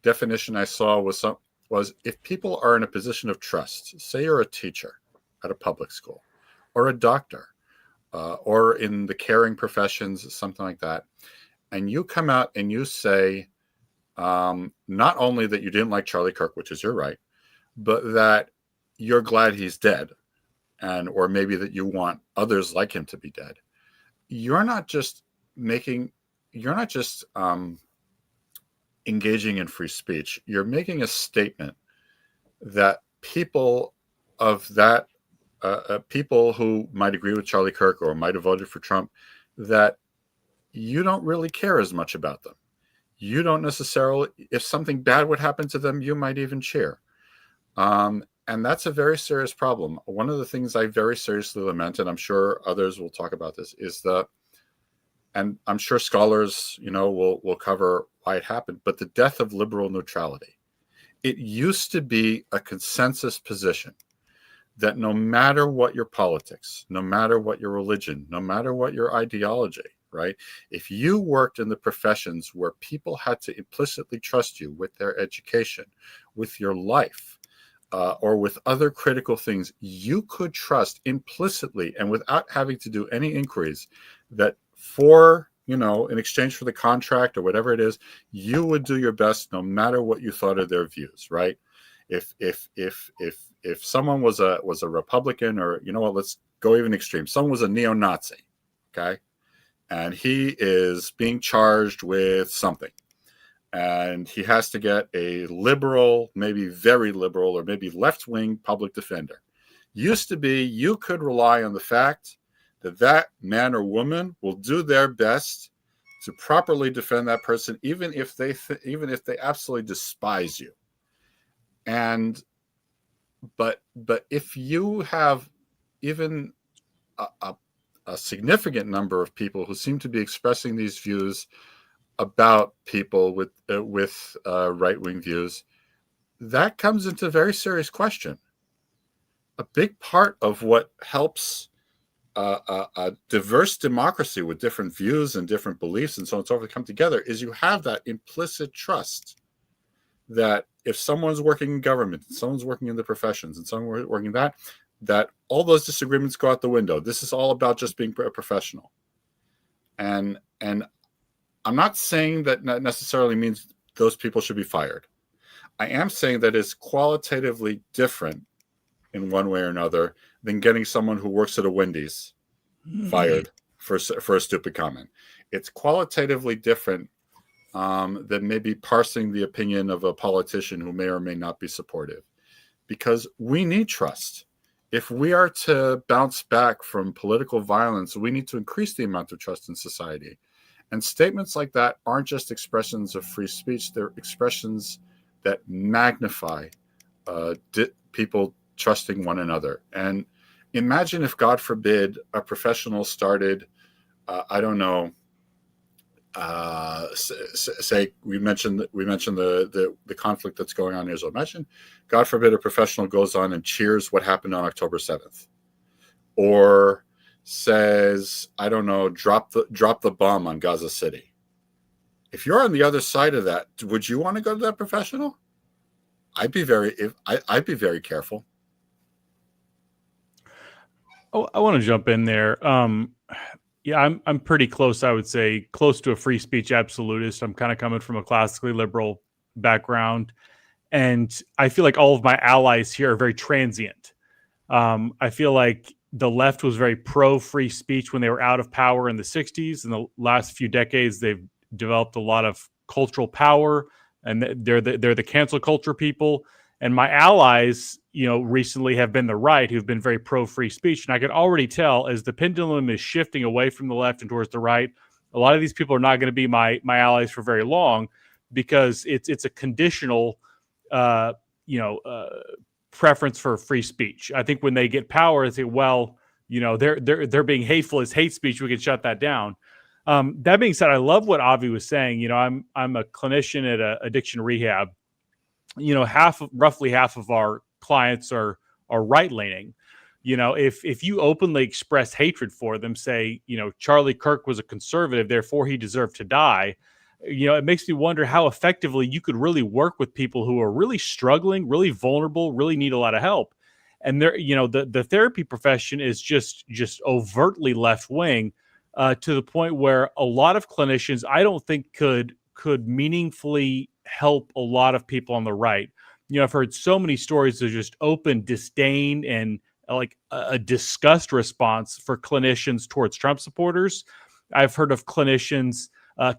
definition I saw was if people are in a position of trust, say you're a teacher at a public school or a doctor or in the caring professions, something like that, and you come out and you say not only that you didn't like Charlie Kirk, which is your right, but that you're glad he's dead, or maybe that you want others like him to be dead. You're not just engaging in free speech. You're making a statement that people who might agree with Charlie Kirk or might have voted for Trump, that you don't really care as much about them. You don't necessarily, if something bad would happen to them, you might even cheer. And that's a very serious problem. One of the things I very seriously lament, and I'm sure others will talk about this, is and I'm sure scholars, will cover why it happened, but the death of liberal neutrality. It used to be a consensus position that no matter what your politics, no matter what your religion, no matter what your ideology, right? If you worked in the professions where people had to implicitly trust you with their education, with your life, or with other critical things, you could trust implicitly and without having to do any inquiries that in exchange for the contract or whatever it is, you would do your best no matter what you thought of their views, right? If someone was a Republican, or let's go even extreme, someone was a neo-Nazi, okay, and he is being charged with something, and he has to get a liberal, maybe very liberal, or maybe left-wing public defender. Used to be, you could rely on the fact that man or woman will do their best to properly defend that person, even if they absolutely despise you. But if you have even a significant number of people who seem to be expressing these views about people with right-wing views, that comes into very serious question. A big part of what helps a diverse democracy with different views and different beliefs and so on and so forth come together is you have that implicit trust that if someone's working in government, someone's working in the professions, and someone's working that all those disagreements go out the window. This is all about just being a professional. And I'm not saying that necessarily means those people should be fired. I am saying that it's qualitatively different in one way or another than getting someone who works at a Wendy's fired for a stupid comment. It's qualitatively different than maybe parsing the opinion of a politician who may or may not be supportive, because we need trust. If we are to bounce back from political violence, we need to increase the amount of trust in society. And statements like that aren't just expressions of free speech, they're expressions that magnify people trusting one another. And imagine if, God forbid, a professional started, say we mentioned the conflict that's going on in Israel. Imagine, God forbid, a professional goes on and cheers what happened on October 7th, or says, I don't know, drop the bomb on Gaza City. If you're on the other side of that, would you want to go to that professional? I'd be very careful. Oh, I want to jump in there. Yeah, I'm pretty close. I would say close to a free speech absolutist. I'm kind of coming from a classically liberal background, and I feel like all of my allies here are very transient. I feel like the left was very pro free speech when they were out of power in the 60s. In the last few decades, they've developed a lot of cultural power, and they're the cancel culture people. And my allies, recently have been the right, who've been very pro free speech. And I could already tell as the pendulum is shifting away from the left and towards the right, a lot of these people are not going to be my allies for very long, because it's a conditional, preference for free speech. I think when they get power, they say, well, they're being hateful as hate speech. We can shut that down. That being said, I love what Avi was saying. I'm a clinician at a addiction rehab. Roughly half of our clients are right leaning. If you openly express hatred for them, say, Charlie Kirk was a conservative, therefore he deserved to die. It makes me wonder how effectively you could really work with people who are really struggling, really vulnerable, really need a lot of help. And the therapy profession is just overtly left wing, to the point where a lot of clinicians, I don't think could meaningfully help a lot of people on the right. I've heard so many stories of just open disdain and like a disgust response for clinicians towards Trump supporters. I've heard of clinicians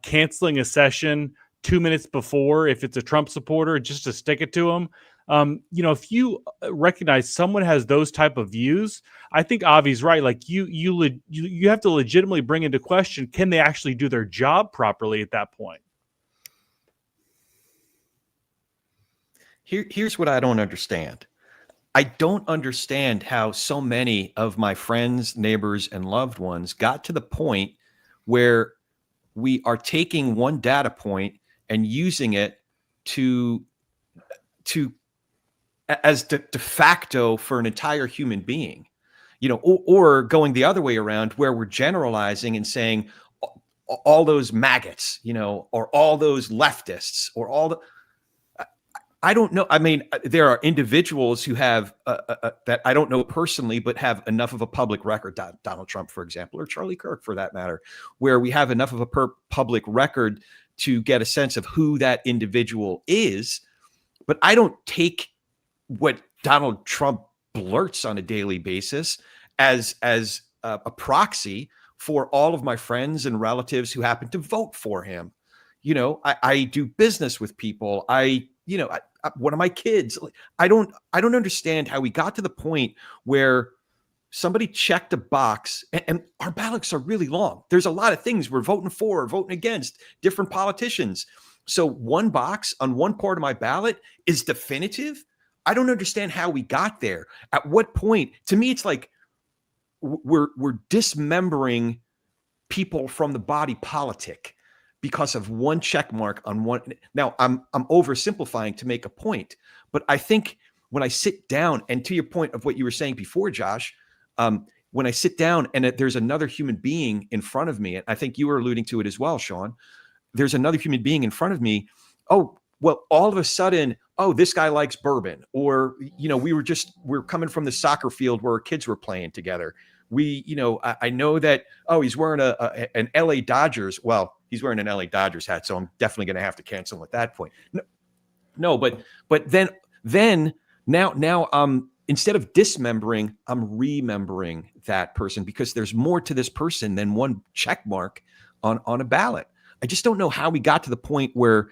canceling a session 2 minutes before if it's a Trump supporter, just to stick it to them. If you recognize someone has those type of views, I think Avi's right. Like you have to legitimately bring into question, can they actually do their job properly at that point? Here's what I don't understand. I don't understand how so many of my friends, neighbors, and loved ones got to the point where we are taking one data point and using it as de facto for an entire human being, or going the other way around, where we're generalizing and saying all those maggots, or all those leftists, or all the. I don't know. I mean, there are individuals who have that I don't know personally, but have enough of a public record, Donald Trump, for example, or Charlie Kirk, for that matter, where we have enough of a public record to get a sense of who that individual is. But I don't take what Donald Trump blurts on a daily basis as a proxy for all of my friends and relatives who happen to vote for him. I do business with people. One of my kids, I don't understand how we got to the point where somebody checked a box, and our ballots are really long. There's a lot of things we're voting for or voting against, different politicians. So one box on one part of my ballot is definitive. I don't understand how we got there. At what point? To me, it's like we're dismembering people from the body politic because of one check mark on one. Now, I'm oversimplifying to make a point, but I think when I sit down, and to your point of what you were saying before, Josh, when I sit down and there's another human being in front of me, and I think you were alluding to it as well, Sean, there's another human being in front of me. Oh, well, all of a sudden, oh, this guy likes bourbon, or, we're coming from the soccer field where our kids were playing together. I know that, oh, he's wearing an LA Dodgers. Well, he's wearing an LA Dodgers hat, so I'm definitely going to have to cancel at that point. No, but then now instead of dismembering, I'm remembering that person, because there's more to this person than one check mark on a ballot. I just don't know how we got to the point where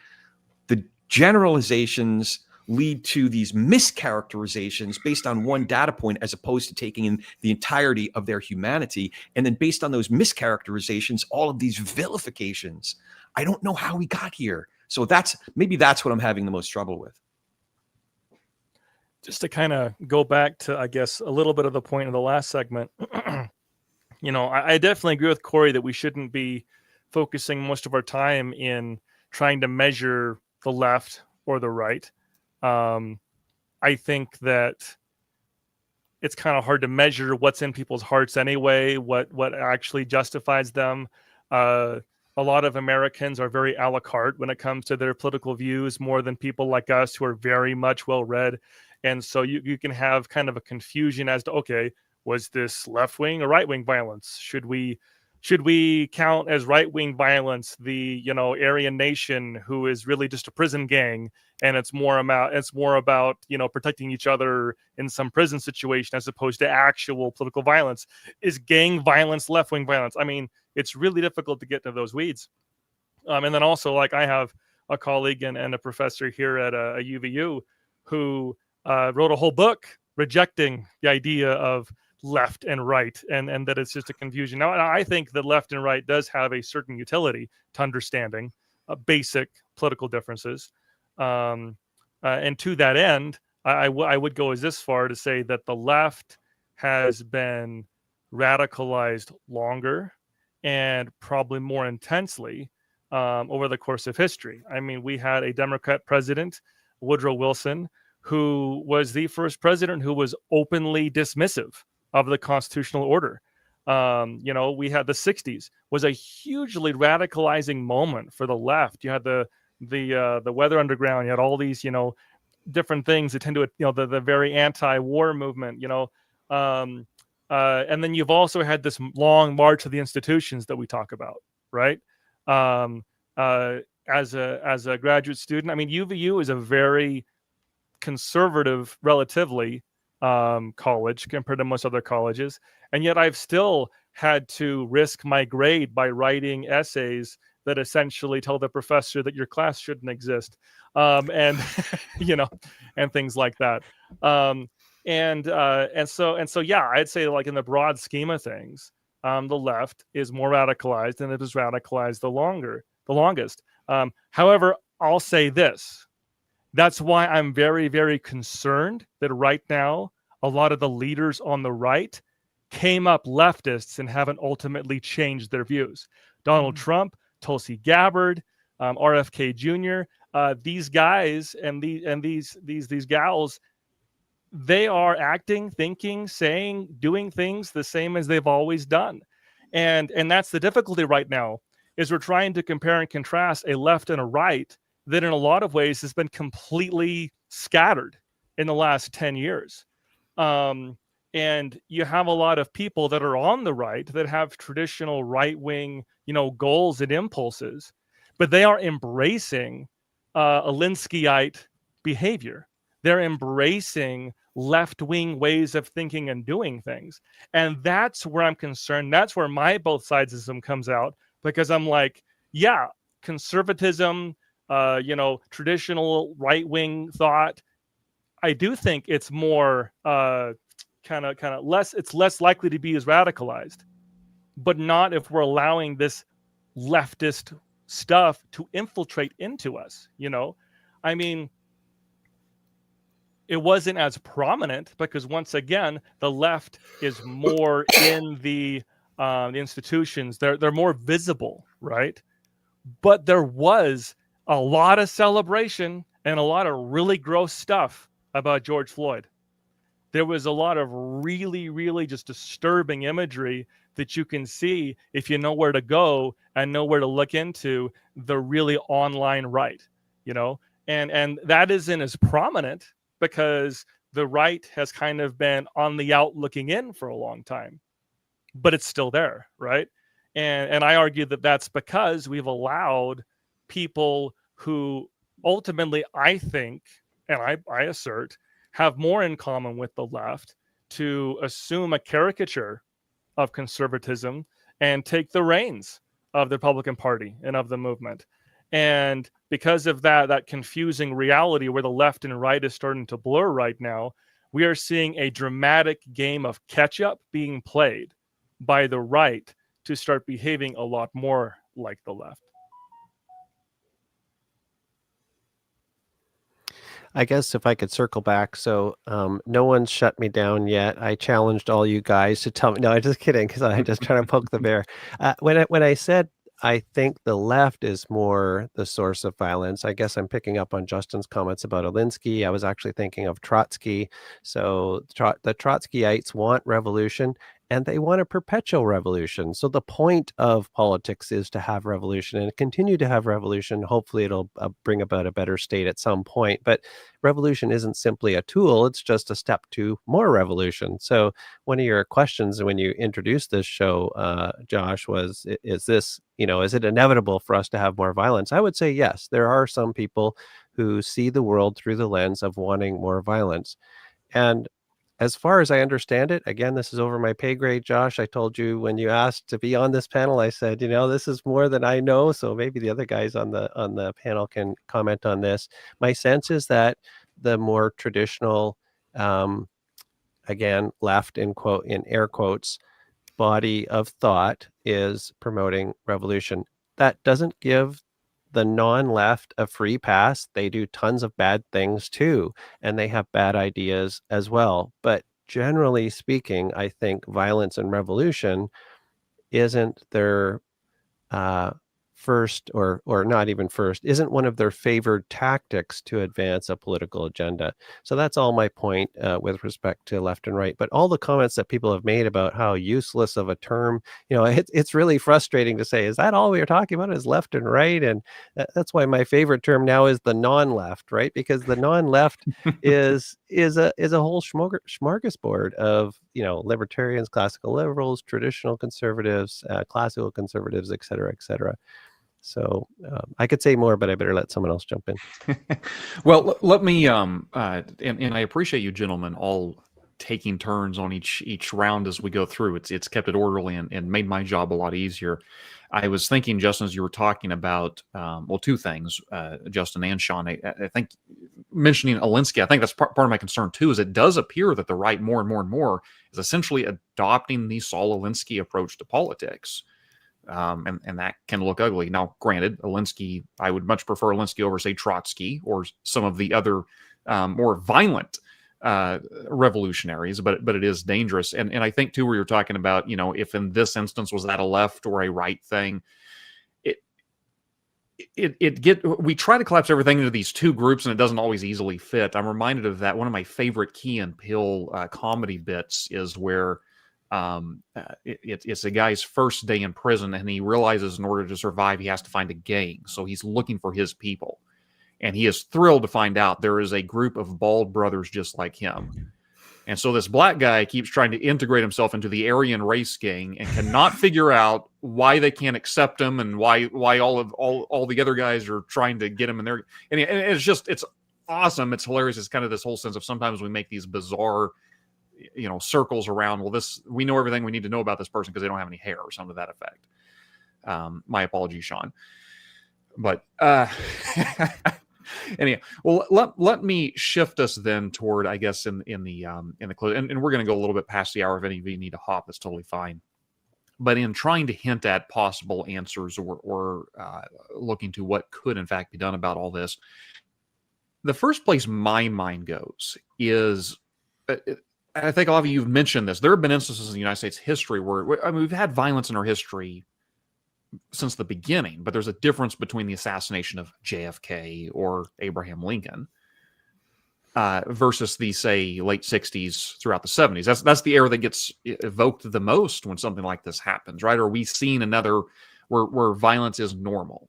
the generalizations lead to these mischaracterizations based on one data point, as opposed to taking in the entirety of their humanity. And then based on those mischaracterizations, all of these vilifications. I don't know how we got here. So maybe that's what I'm having the most trouble with. Just to kind of go back to, I guess, a little bit of the point of the last segment, I definitely agree with Corey that we shouldn't be focusing most of our time in trying to measure the left or the right. I think that it's kind of hard to measure what's in people's hearts anyway, what actually justifies them. A lot of Americans are very a la carte when it comes to their political views, more than people like us who are very much well-read. And so you can have kind of a confusion as to, okay, was this left-wing or right-wing violence? Should we count as right-wing violence the, Aryan nation who is really just a prison gang, and it's more about protecting each other in some prison situation as opposed to actual political violence? Is gang violence left-wing violence? I mean, it's really difficult to get to those weeds. And then also, like, I have a colleague and a professor here at a UVU who wrote a whole book rejecting the idea of left and right, and that it's just a confusion. Now, I think that left and right does have a certain utility to understanding basic political differences. And to that end, I would go as this far to say that the left has been radicalized longer and probably more intensely over the course of history. I mean, we had a Democrat president, Woodrow Wilson, who was the first president who was openly dismissive of the constitutional order. We had the 60s was a hugely radicalizing moment for the left. You had the Weather Underground. You had all these, different things that tend to, the very anti-war movement, and then you've also had this long march of the institutions that we talk about, right? As a graduate student, I mean, UVU is a very conservative, relatively, college compared to most other colleges, and yet I've still had to risk my grade by writing essays that essentially tell the professor that your class shouldn't exist, and and things like that. And so yeah, I'd say, like, in the broad scheme of things, the left is more radicalized, and it is radicalized the longest. However, I'll say this. That's why I'm very, very concerned that right now, a lot of the leaders on the right came up leftists and haven't ultimately changed their views. Donald Trump, Tulsi Gabbard, RFK Jr., these guys and these gals, they are acting, thinking, saying, doing things the same as they've always done. And that's the difficulty right now, is we're trying to compare and contrast a left and a right that in a lot of ways has been completely scattered in the last 10 years. And you have a lot of people that are on the right that have traditional right-wing, goals and impulses, but they are embracing Alinskyite behavior. They're embracing left-wing ways of thinking and doing things. And that's where I'm concerned. That's where my both sidesism comes out, because I'm like, yeah, conservatism, traditional right-wing thought, I do think it's more kind of less, it's less likely to be as radicalized, but not if we're allowing this leftist stuff to infiltrate into us. I mean, it wasn't as prominent because, once again, the left is more in the institutions. They're more visible, right? But there was a lot of celebration and a lot of really gross stuff about George Floyd. There was a lot of really, really just disturbing imagery that you can see if you know where to go and know where to look into the really online right, and that isn't as prominent because the right has kind of been on the out looking in for a long time, but it's still there, right? And I argue that that's because we've allowed people who ultimately, I think, and I assert, have more in common with the left to assume a caricature of conservatism and take the reins of the Republican Party and of the movement. And because of that confusing reality where the left and right is starting to blur right now, we are seeing a dramatic game of catch-up being played by the right to start behaving a lot more like the left. I guess if I could circle back. So no one's shut me down yet. I challenged all you guys to tell me. No, I'm just kidding, because I'm just trying to poke the bear. When I said I think the left is more the source of violence. I guess I'm picking up on Justin's comments about Alinsky. I was actually thinking of Trotsky. So the Trotskyites want revolution, and they want a perpetual revolution. So the point of politics is to have revolution and continue to have revolution. Hopefully it'll bring about a better state at some point. But revolution isn't simply a tool. It's just a step to more revolution. So one of your questions when you introduced this show, Josh, was, is this, is it inevitable for us to have more violence? I would say yes. There are some people who see the world through the lens of wanting more violence. And as far as I understand it, again, this is over my pay grade, Josh. I told you when you asked to be on this panel, I said, this is more than I know. So maybe the other guys on the panel can comment on this. My sense is that the more traditional, again, left in air quotes, body of thought is promoting revolution. That doesn't give the non-left a free pass. They do tons of bad things too, and they have bad ideas as well. But generally speaking, I think violence and revolution isn't their first, or not even first, isn't one of their favored tactics to advance a political agenda. So that's all my point with respect to left and right. But all the comments that people have made about how useless of a term, it's really frustrating to say, is that all we are talking about is left and right? And that's why my favorite term now is the non-left, right? Because the non-left is a whole smorgasbord of libertarians, classical liberals, traditional conservatives, classical conservatives, et cetera, et cetera. So I could say more, but I better let someone else jump in. Well, let me, and I appreciate you gentlemen all taking turns on each round as we go through. It's kept it orderly and made my job a lot easier. I was thinking, Justin, as you were talking about, two things, Justin and Sean. I think mentioning Alinsky, I think that's part of my concern too, is it does appear that the right more and more and more is essentially adopting the Saul Alinsky approach to politics. And that can look ugly. Now, granted, Alinsky, I would much prefer Alinsky over, say, Trotsky or some of the other more violent revolutionaries, but it is dangerous. And I think, too, where you're talking about, if in this instance was that a left or a right thing, we try to collapse everything into these two groups, and it doesn't always easily fit. I'm reminded of that. One of my favorite Key and Peele comedy bits is where it's a guy's first day in prison, and he realizes in order to survive, he has to find a gang. So he's looking for his people, and he is thrilled to find out there is a group of bald brothers just like him. And so this black guy keeps trying to integrate himself into the Aryan race gang and cannot figure out why they can't accept him and why all the other guys are trying to get him in there. And it's awesome. It's hilarious. It's kind of this whole sense of sometimes we make these bizarre circles around, we know everything we need to know about this person because they don't have any hair or something to that effect. My apologies, Sean. But anyhow, well, let me shift us then toward, I guess, in the close, and we're going to go a little bit past the hour. If any of you need to hop, that's totally fine. But in trying to hint at possible answers or looking to what could in fact be done about all this, the first place my mind goes is, I think a lot of you've mentioned this. There have been instances in the United States history where, we've had violence in our history since the beginning, but there's a difference between the assassination of JFK or Abraham Lincoln versus the, say, late 60s throughout the 70s. That's the era that gets evoked the most when something like this happens, right? Or we've seen another where violence is normal.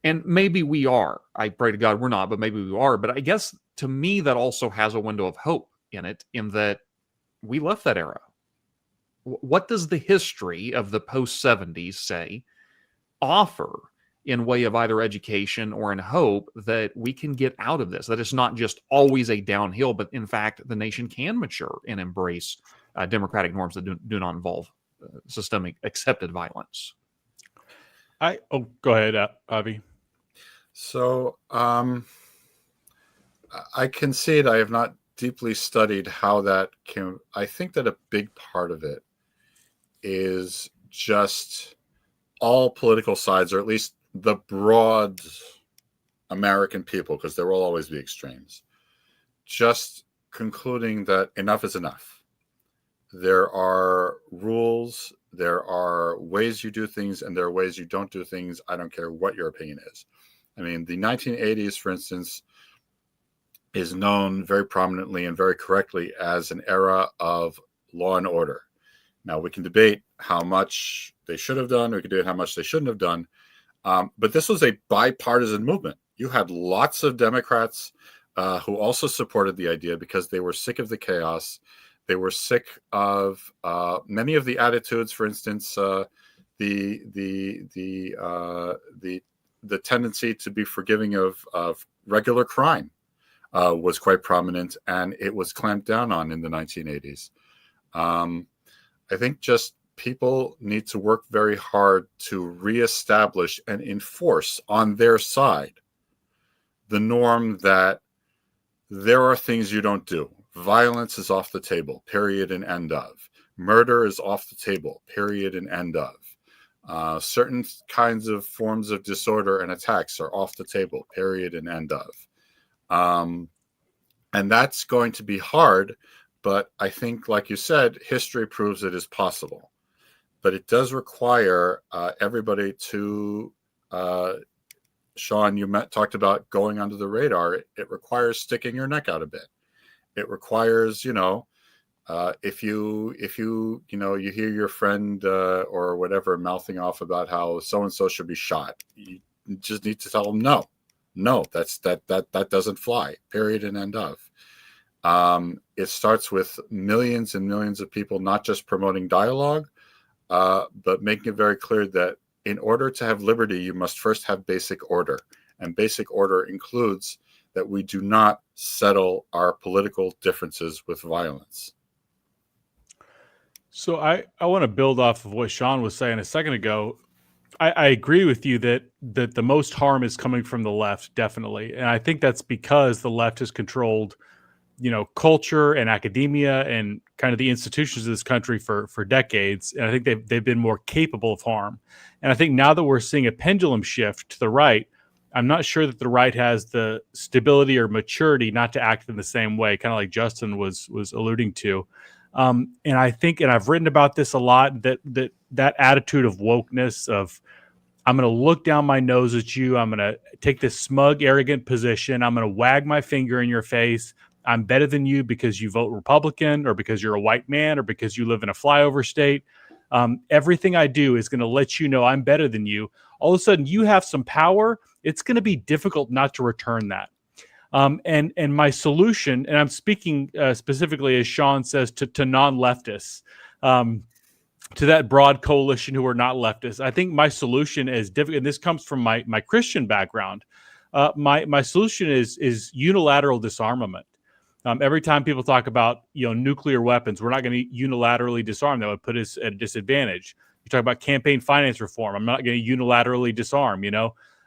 And maybe we are. I pray to God we're not, but maybe we are. But I guess to me that also has a window of hope in it, in that we left that era. What does the history of the post-70s say, offer in way of either education or in hope that we can get out of this, that it's not just always a downhill, but in fact the nation can mature and embrace democratic norms that do not involve systemic accepted violence? Go ahead, Avi. So I concede I have not deeply studied how that can. I think that a big part of it is just all political sides, or at least the broad American people, because there will always be extremes, just concluding that enough is enough. There are rules There are ways you do things, and there are ways you don't do things. I don't care what your opinion is. I mean, the 1980s, for instance, is known very prominently and very correctly as an era of law and order. Now, we can debate how much they should have done. We can debate how much they shouldn't have done. But this was a bipartisan movement. You had lots of Democrats who also supported the idea because they were sick of the chaos. They were sick of many of the attitudes. For instance, the tendency to be forgiving of regular crime was quite prominent, and it was clamped down on in the 1980s. I think just people need to work very hard to reestablish and enforce on their side the norm that there are things you don't do. Violence is off the table, period and end of. Murder is off the table, period and end of. Certain kinds of forms of disorder and attacks are off the table, period and end of. And that's going to be hard, but I think, like you said, history proves it is possible. But it does require everybody to, Sean, you talked about going under the radar. It requires sticking your neck out a bit. It requires, if you hear your friend or whatever mouthing off about how so-and-so should be shot, you just need to tell them no, that doesn't fly, period and end of. It starts with millions and millions of people, not just promoting dialogue, but making it very clear that in order to have liberty, you must first have basic order. And basic order includes that we do not settle our political differences with violence. So I want to build off of what Sean was saying a second ago. I agree with you that the most harm is coming from the left, definitely. And I think that's because the left has controlled, culture and academia and kind of the institutions of this country for decades. And I think they've been more capable of harm. And I think now that we're seeing a pendulum shift to the right, I'm not sure that the right has the stability or maturity not to act in the same way, kind of like Justin was alluding to. And I think, and I've written about this a lot, that attitude of wokeness of, I'm going to look down my nose at you. I'm going to take this smug, arrogant position. I'm going to wag my finger in your face. I'm better than you because you vote Republican or because you're a white man or because you live in a flyover state. Everything I do is going to let you know I'm better than you. All of a sudden you have some power. It's going to be difficult not to return that. And my solution, and I'm speaking specifically, as Sean says, to non-leftists, to that broad coalition who are not leftists. I think my solution is difficult, and this comes from my Christian background. My solution is unilateral disarmament. Every time people talk about nuclear weapons, we're not going to unilaterally disarm. That would put us at a disadvantage. You talk about campaign finance reform. I'm not going to unilaterally disarm.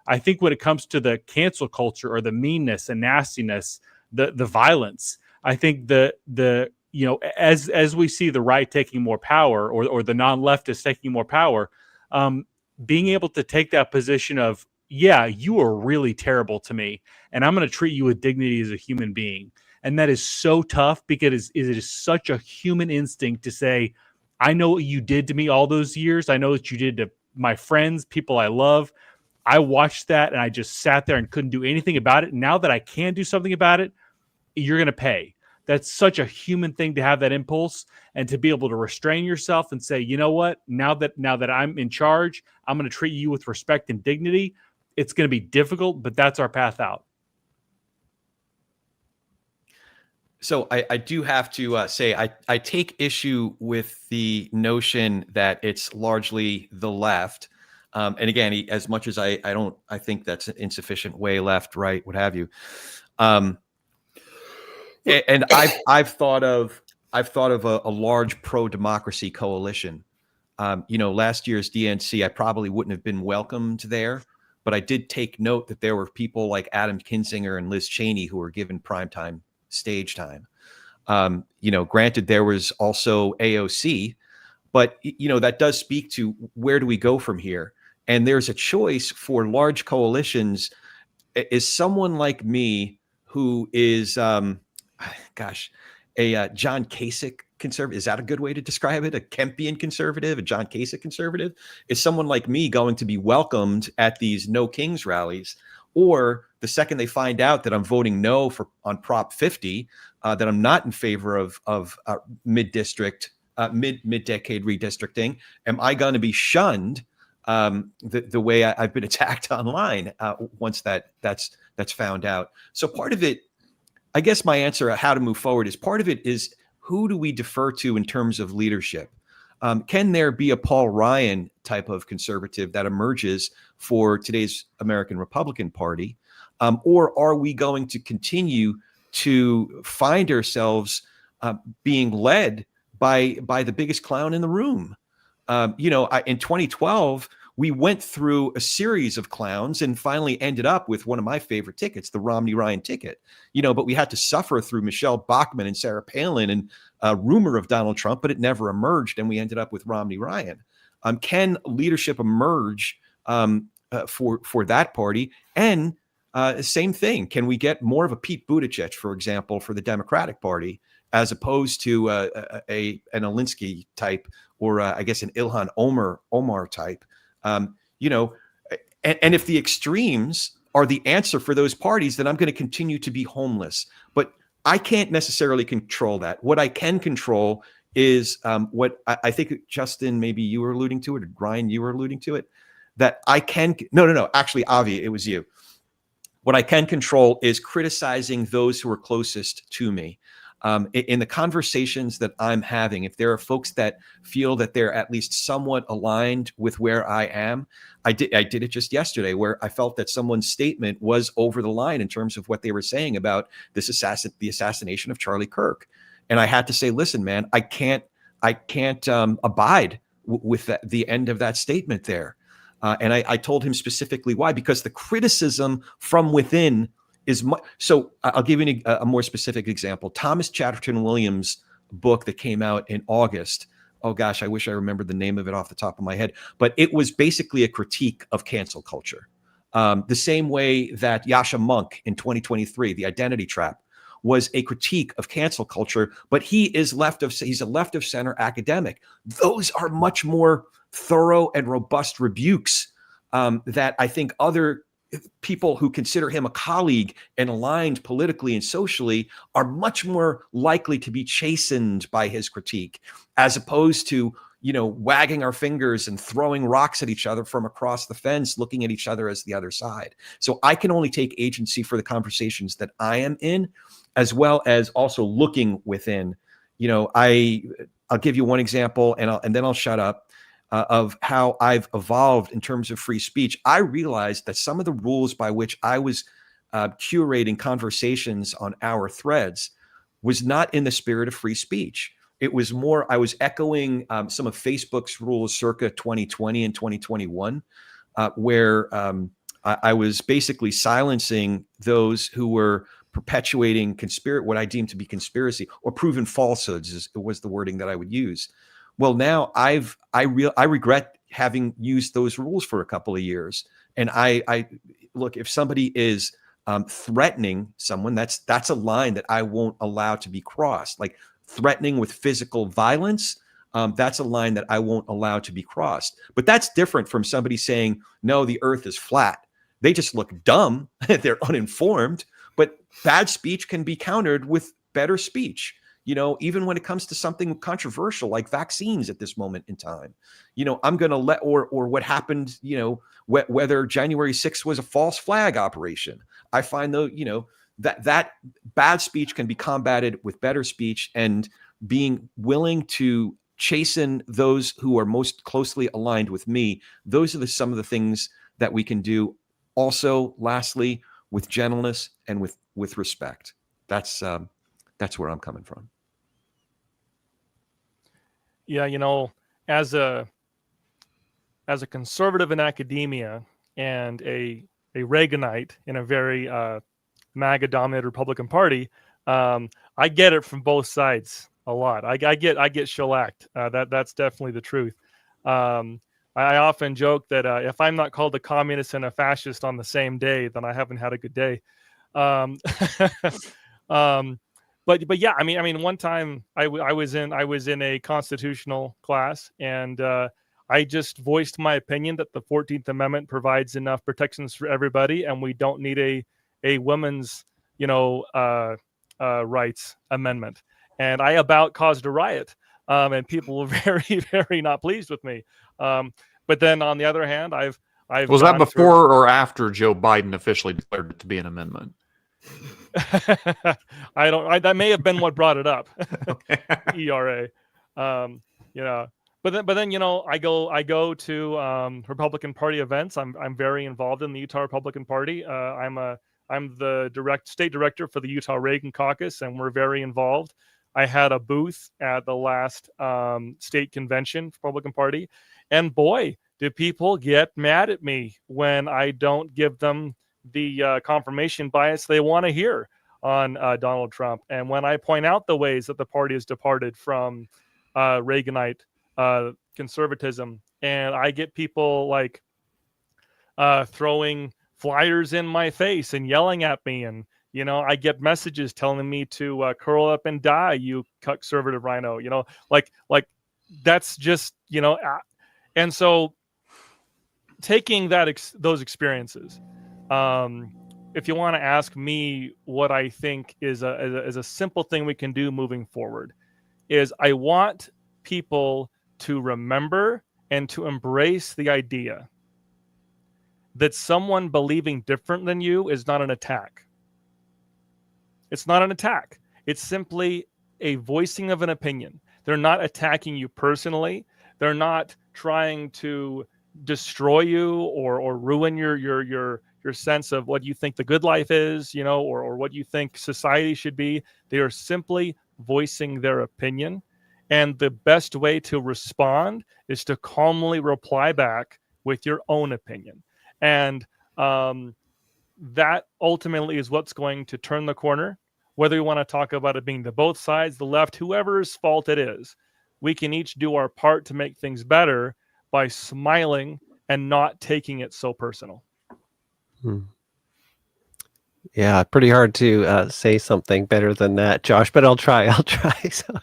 I think when it comes to the cancel culture or the meanness and nastiness, the violence, I think as we see the right taking more power or the non-leftists taking more power, being able to take that position of, yeah, you are really terrible to me, and I'm going to treat you with dignity as a human being. And that is so tough because it is such a human instinct to say, I know what you did to me all those years. I know what you did to my friends, people I love. I watched that and I just sat there and couldn't do anything about it. Now that I can do something about it, you're going to pay. That's such a human thing to have that impulse and to be able to restrain yourself and say, you know what, now that I'm in charge, I'm going to treat you with respect and dignity. It's going to be difficult, but that's our path out. So I do have to say I take issue with the notion that it's largely the left. And again, as much as I think that's an insufficient way, left, right, what have you. And I've thought of a large pro-democracy coalition. Last year's DNC, I probably wouldn't have been welcomed there, but I did take note that there were people like Adam Kinzinger and Liz Cheney who were given primetime stage time. Granted, there was also AOC, but that does speak to where do we go from here? And there's a choice for large coalitions. Is someone like me who is, a John Kasich conservative? Is that a good way to describe it? A Kempian conservative, a John Kasich conservative? Is someone like me going to be welcomed at these No Kings rallies? Or the second they find out that I'm voting no on Prop 50, that I'm not in favor of mid-decade redistricting, am I going to be shunned the way I've been attacked online once that's found out? So part of it, I guess my answer how to move forward is, part of it is, who do we defer to in terms of leadership? Can there be a Paul Ryan type of conservative that emerges for today's American Republican Party? Or are we going to continue to find ourselves being led by the biggest clown in the room? In 2012, we went through a series of clowns and finally ended up with one of my favorite tickets, the Romney-Ryan ticket. But we had to suffer through Michelle Bachmann and Sarah Palin and a rumor of Donald Trump, but it never emerged, and we ended up with Romney-Ryan. Can leadership emerge for that party? And same thing, can we get more of a Pete Buttigieg, for example, for the Democratic Party, as opposed to an Alinsky type, or I guess an Ilhan Omar type? And if the extremes are the answer for those parties, then I'm going to continue to be homeless. But I can't necessarily control that. What I can control is what I think, Justin, maybe you were alluding to it, or Ryan, you were alluding to it, that I can, no, actually, Avi, it was you. What I can control is criticizing those who are closest to me. In the conversations that I'm having, if there are folks that feel that they're at least somewhat aligned with where I am, I did it just yesterday, where I felt that someone's statement was over the line in terms of what they were saying about the assassination of Charlie Kirk. And I had to say, listen, man, I can't abide with the end of that statement there. And I told him specifically why, because the criticism from within is much. So I'll give you a more specific example. Thomas Chatterton Williams' book that came out in August. Oh gosh, I wish I remembered the name of it off the top of my head, but it was basically a critique of cancel culture. The same way that Yasha Monk in 2023, The Identity Trap, was a critique of cancel culture, but he's a left of center academic. Those are much more thorough and robust rebukes that I think other people who consider him a colleague and aligned politically and socially are much more likely to be chastened by his critique, as opposed to, wagging our fingers and throwing rocks at each other from across the fence, looking at each other as the other side. So I can only take agency for the conversations that I am in, as well as also looking within. I'll give you one example, and then I'll shut up. Of how I've evolved in terms of free speech. I realized that some of the rules by which I was curating conversations on our threads was not in the spirit of free speech. It was more, I was echoing some of Facebook's rules circa 2020 and 2021, where I was basically silencing those who were perpetuating what I deemed to be conspiracy, or proven falsehoods was the wording that I would use. Well, now I regret having used those rules for a couple of years. And I look, if somebody is threatening someone, that's a line that I won't allow to be crossed. Like threatening with physical violence, that's a line that I won't allow to be crossed. But that's different from somebody saying, no, the earth is flat. They just look dumb. They're uninformed. But bad speech can be countered with better speech. Even when it comes to something controversial like vaccines at this moment in time, I'm going to let, or what happened, whether January 6th was a false flag operation. I find though, that bad speech can be combated with better speech, and being willing to chasten those who are most closely aligned with me. Those are some of the things that we can do. Also, lastly, with gentleness and with respect. That's where I'm coming from. Yeah, as a conservative in academia and a Reaganite in a very MAGA-dominated Republican Party, I get it from both sides a lot. I get shellacked. That's definitely the truth. I often joke that if I'm not called a communist and a fascist on the same day, then I haven't had a good day. but yeah, I mean, one time I was in a constitutional class, and I just voiced my opinion that the 14th Amendment provides enough protections for everybody, and we don't need a women's rights amendment. And I about caused a riot, and people were very, very not pleased with me. But then on the other hand, I've Was that gone through- before or after Joe Biden officially declared it to be an amendment? that may have been what brought it up. Okay. ERA. But then I go to Republican Party events. I'm very involved in the Utah Republican Party. I'm the state director for the Utah Reagan Caucus, and we're very involved. I had a booth at the last state convention for Republican Party, and boy, do people get mad at me when I don't give them the confirmation bias they want to hear on Donald Trump, and when I point out the ways that the party has departed from Reaganite conservatism, and I get people like throwing flyers in my face and yelling at me, and I get messages telling me to curl up and die, you conservative rhino. Like that's just and so taking those experiences. If you want to ask me what I think is a simple thing we can do moving forward, is I want people to remember and to embrace the idea that someone believing different than you is not an attack. It's not an attack. It's simply a voicing of an opinion. They're not attacking you personally. They're not trying to destroy you or ruin your sense of what you think the good life is, or what you think society should be. They are simply voicing their opinion. And the best way to respond is to calmly reply back with your own opinion. And that ultimately is what's going to turn the corner. Whether you want to talk about it being the both sides, the left, whoever's fault it is, we can each do our part to make things better by smiling and not taking it so personal. Yeah, pretty hard to say something better than that, Josh, but I'll try. So,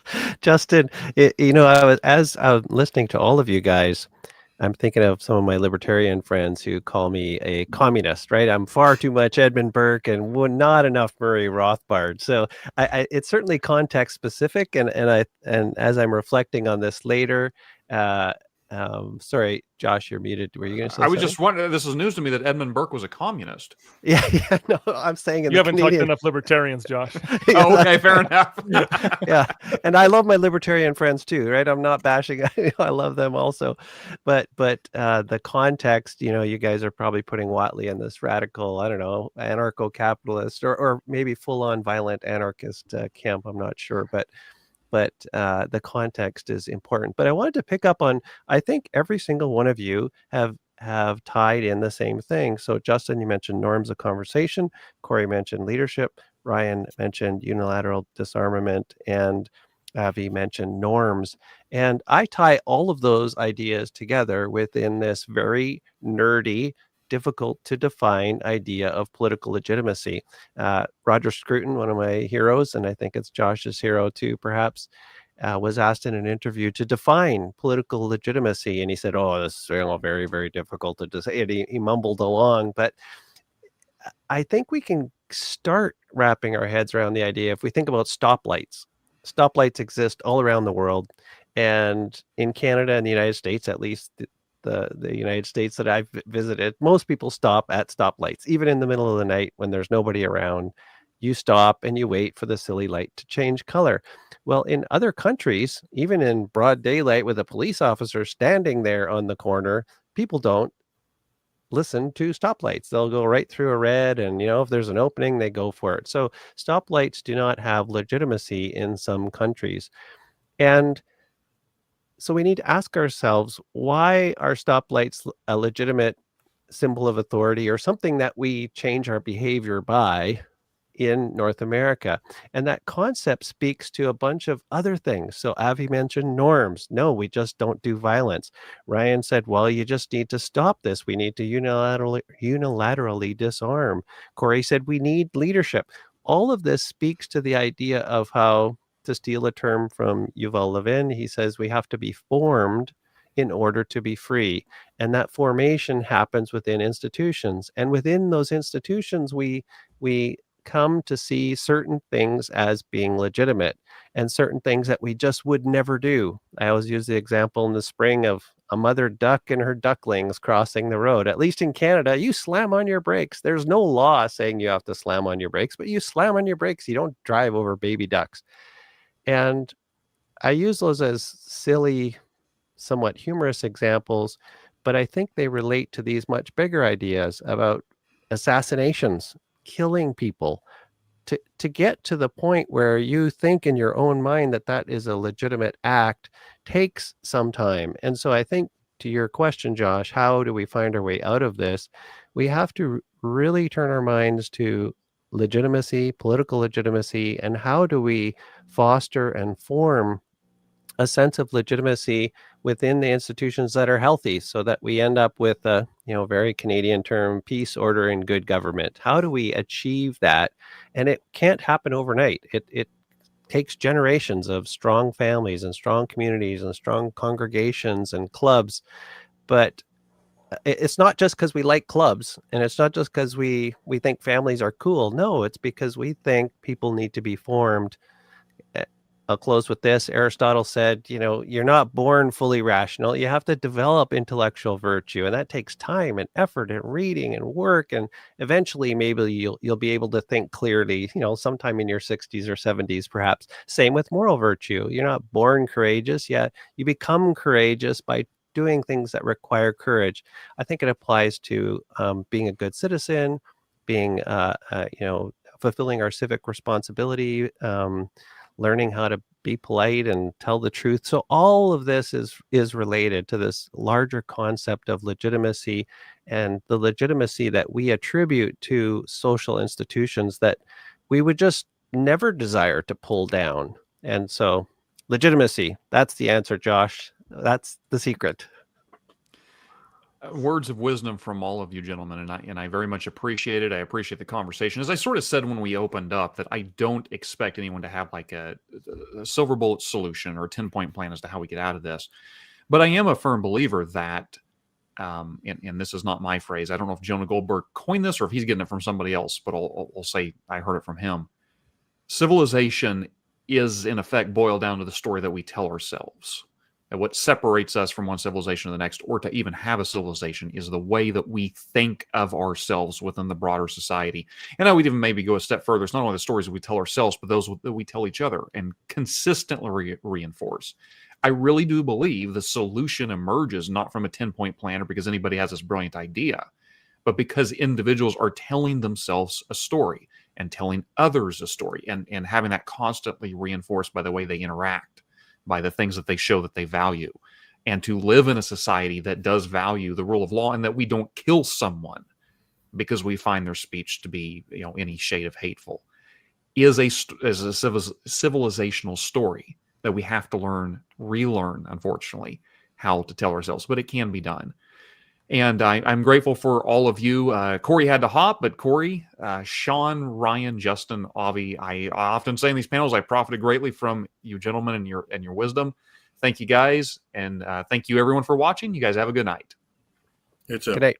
Justin, as I was listening to all of you guys, I'm thinking of some of my libertarian friends who call me a communist, right? I'm far too much Edmund Burke and not enough Murray Rothbard. So it's certainly context specific, and as I'm reflecting on this later, sorry, Josh, you're muted. Were you going to say I was something? just wondering, this is news to me that Edmund Burke was a communist. Yeah, no, I'm saying you haven't talked to enough libertarians, Josh. Oh, okay, fair enough. Yeah, and I love my libertarian friends too, right? I'm not bashing. I love them also, but the context, you guys are probably putting Whatley in this radical, I don't know, anarcho-capitalist or maybe full-on violent anarchist camp. I'm not sure, but the context is important. But I wanted to pick up on, I think every single one of you have tied in the same thing. So Justin, you mentioned norms of conversation. Corey mentioned leadership. Ryan mentioned unilateral disarmament, and Avi mentioned norms. And I tie all of those ideas together within this very nerdy, difficult to define idea of political legitimacy. Roger Scruton, one of my heroes, and I think it's Josh's hero too, perhaps, was asked in an interview to define political legitimacy. And he said, oh, this is very, very difficult to say. He mumbled along, but I think we can start wrapping our heads around the idea. If we think about stoplights exist all around the world. And in Canada and the United States, at least the United States that I've visited, most people stop at stoplights, even in the middle of the night when there's nobody around. You stop and you wait for the silly light to change color. Well, in other countries, even in broad daylight with a police officer standing there on the corner, people don't listen to stoplights. They'll go right through a red, and if there's an opening, they go for it. So stoplights do not have legitimacy in some countries. And so we need to ask ourselves, why are stoplights a legitimate symbol of authority or something that we change our behavior by in North America? And that concept speaks to a bunch of other things. So Avi mentioned norms. No, we just don't do violence. Ryan said, well, you just need to stop this. We need to unilaterally disarm. Corey said we need leadership. all of this speaks to the idea of how, to steal a term from Yuval Levin, he says we have to be formed in order to be free. And that formation happens within institutions. And within those institutions, we come to see certain things as being legitimate and certain things that we just would never do. I always use the example in the spring of a mother duck and her ducklings crossing the road. At least in Canada, you slam on your brakes. There's no law saying you have to slam on your brakes, but you slam on your brakes. You don't drive over baby ducks. And I use those as silly, somewhat humorous examples, but I think they relate to these much bigger ideas about assassinations, killing people. To get to the point where you think in your own mind that that is a legitimate act takes some time. And so I think, to your question, Josh, how do we find our way out of this? We have to really turn our minds to legitimacy, political legitimacy, and how do we foster and form a sense of legitimacy within the institutions that are healthy, so that we end up with a, very Canadian term, peace, order, and good government. How do we achieve that? And it can't happen overnight. It takes generations of strong families and strong communities and strong congregations and clubs. But it's not just because we like clubs, and it's not just because we think families are cool. No, it's because we think people need to be formed. I'll close with this. Aristotle said, you're not born fully rational. You have to develop intellectual virtue, and that takes time and effort and reading and work. And eventually, maybe you'll be able to think clearly, sometime in your 60s or 70s, perhaps. Same with moral virtue. You're not born courageous, yet you become courageous by doing things that require courage. I think it applies to being a good citizen, being, fulfilling our civic responsibility, learning how to be polite and tell the truth. So all of this is related to this larger concept of legitimacy, and the legitimacy that we attribute to social institutions that we would just never desire to pull down. And so legitimacy, that's the answer, Josh. That's the secret. Words of wisdom from all of you gentlemen, and I very much appreciate it. I appreciate the conversation. As I sort of said when we opened up, that I don't expect anyone to have like a silver bullet solution or a 10-point plan as to how we get out of this. But I am a firm believer that, and this is not my phrase, I don't know if Jonah Goldberg coined this or if he's getting it from somebody else, but I'll say I heard it from him. Civilization is in effect boiled down to the story that we tell ourselves. And what separates us from one civilization to the next, or to even have a civilization, is the way that we think of ourselves within the broader society. And I would even maybe go a step further. It's not only the stories that we tell ourselves, but those that we tell each other and consistently reinforce. I really do believe the solution emerges not from a 10-point plan or because anybody has this brilliant idea, but because individuals are telling themselves a story and telling others a story, and having that constantly reinforced by the way they interact, by the things that they show that they value, and to live in a society that does value the rule of law, and that we don't kill someone because we find their speech to be, any shade of hateful, is a civilizational story that we have to relearn, unfortunately, how to tell ourselves, but it can be done. And I'm grateful for all of you. Corey had to hop, but Corey, Sean, Ryan, Justin, Avi, I often say in these panels, I profited greatly from you gentlemen and your wisdom. Thank you guys. And thank you everyone for watching. You guys have a good night. You too. Good night.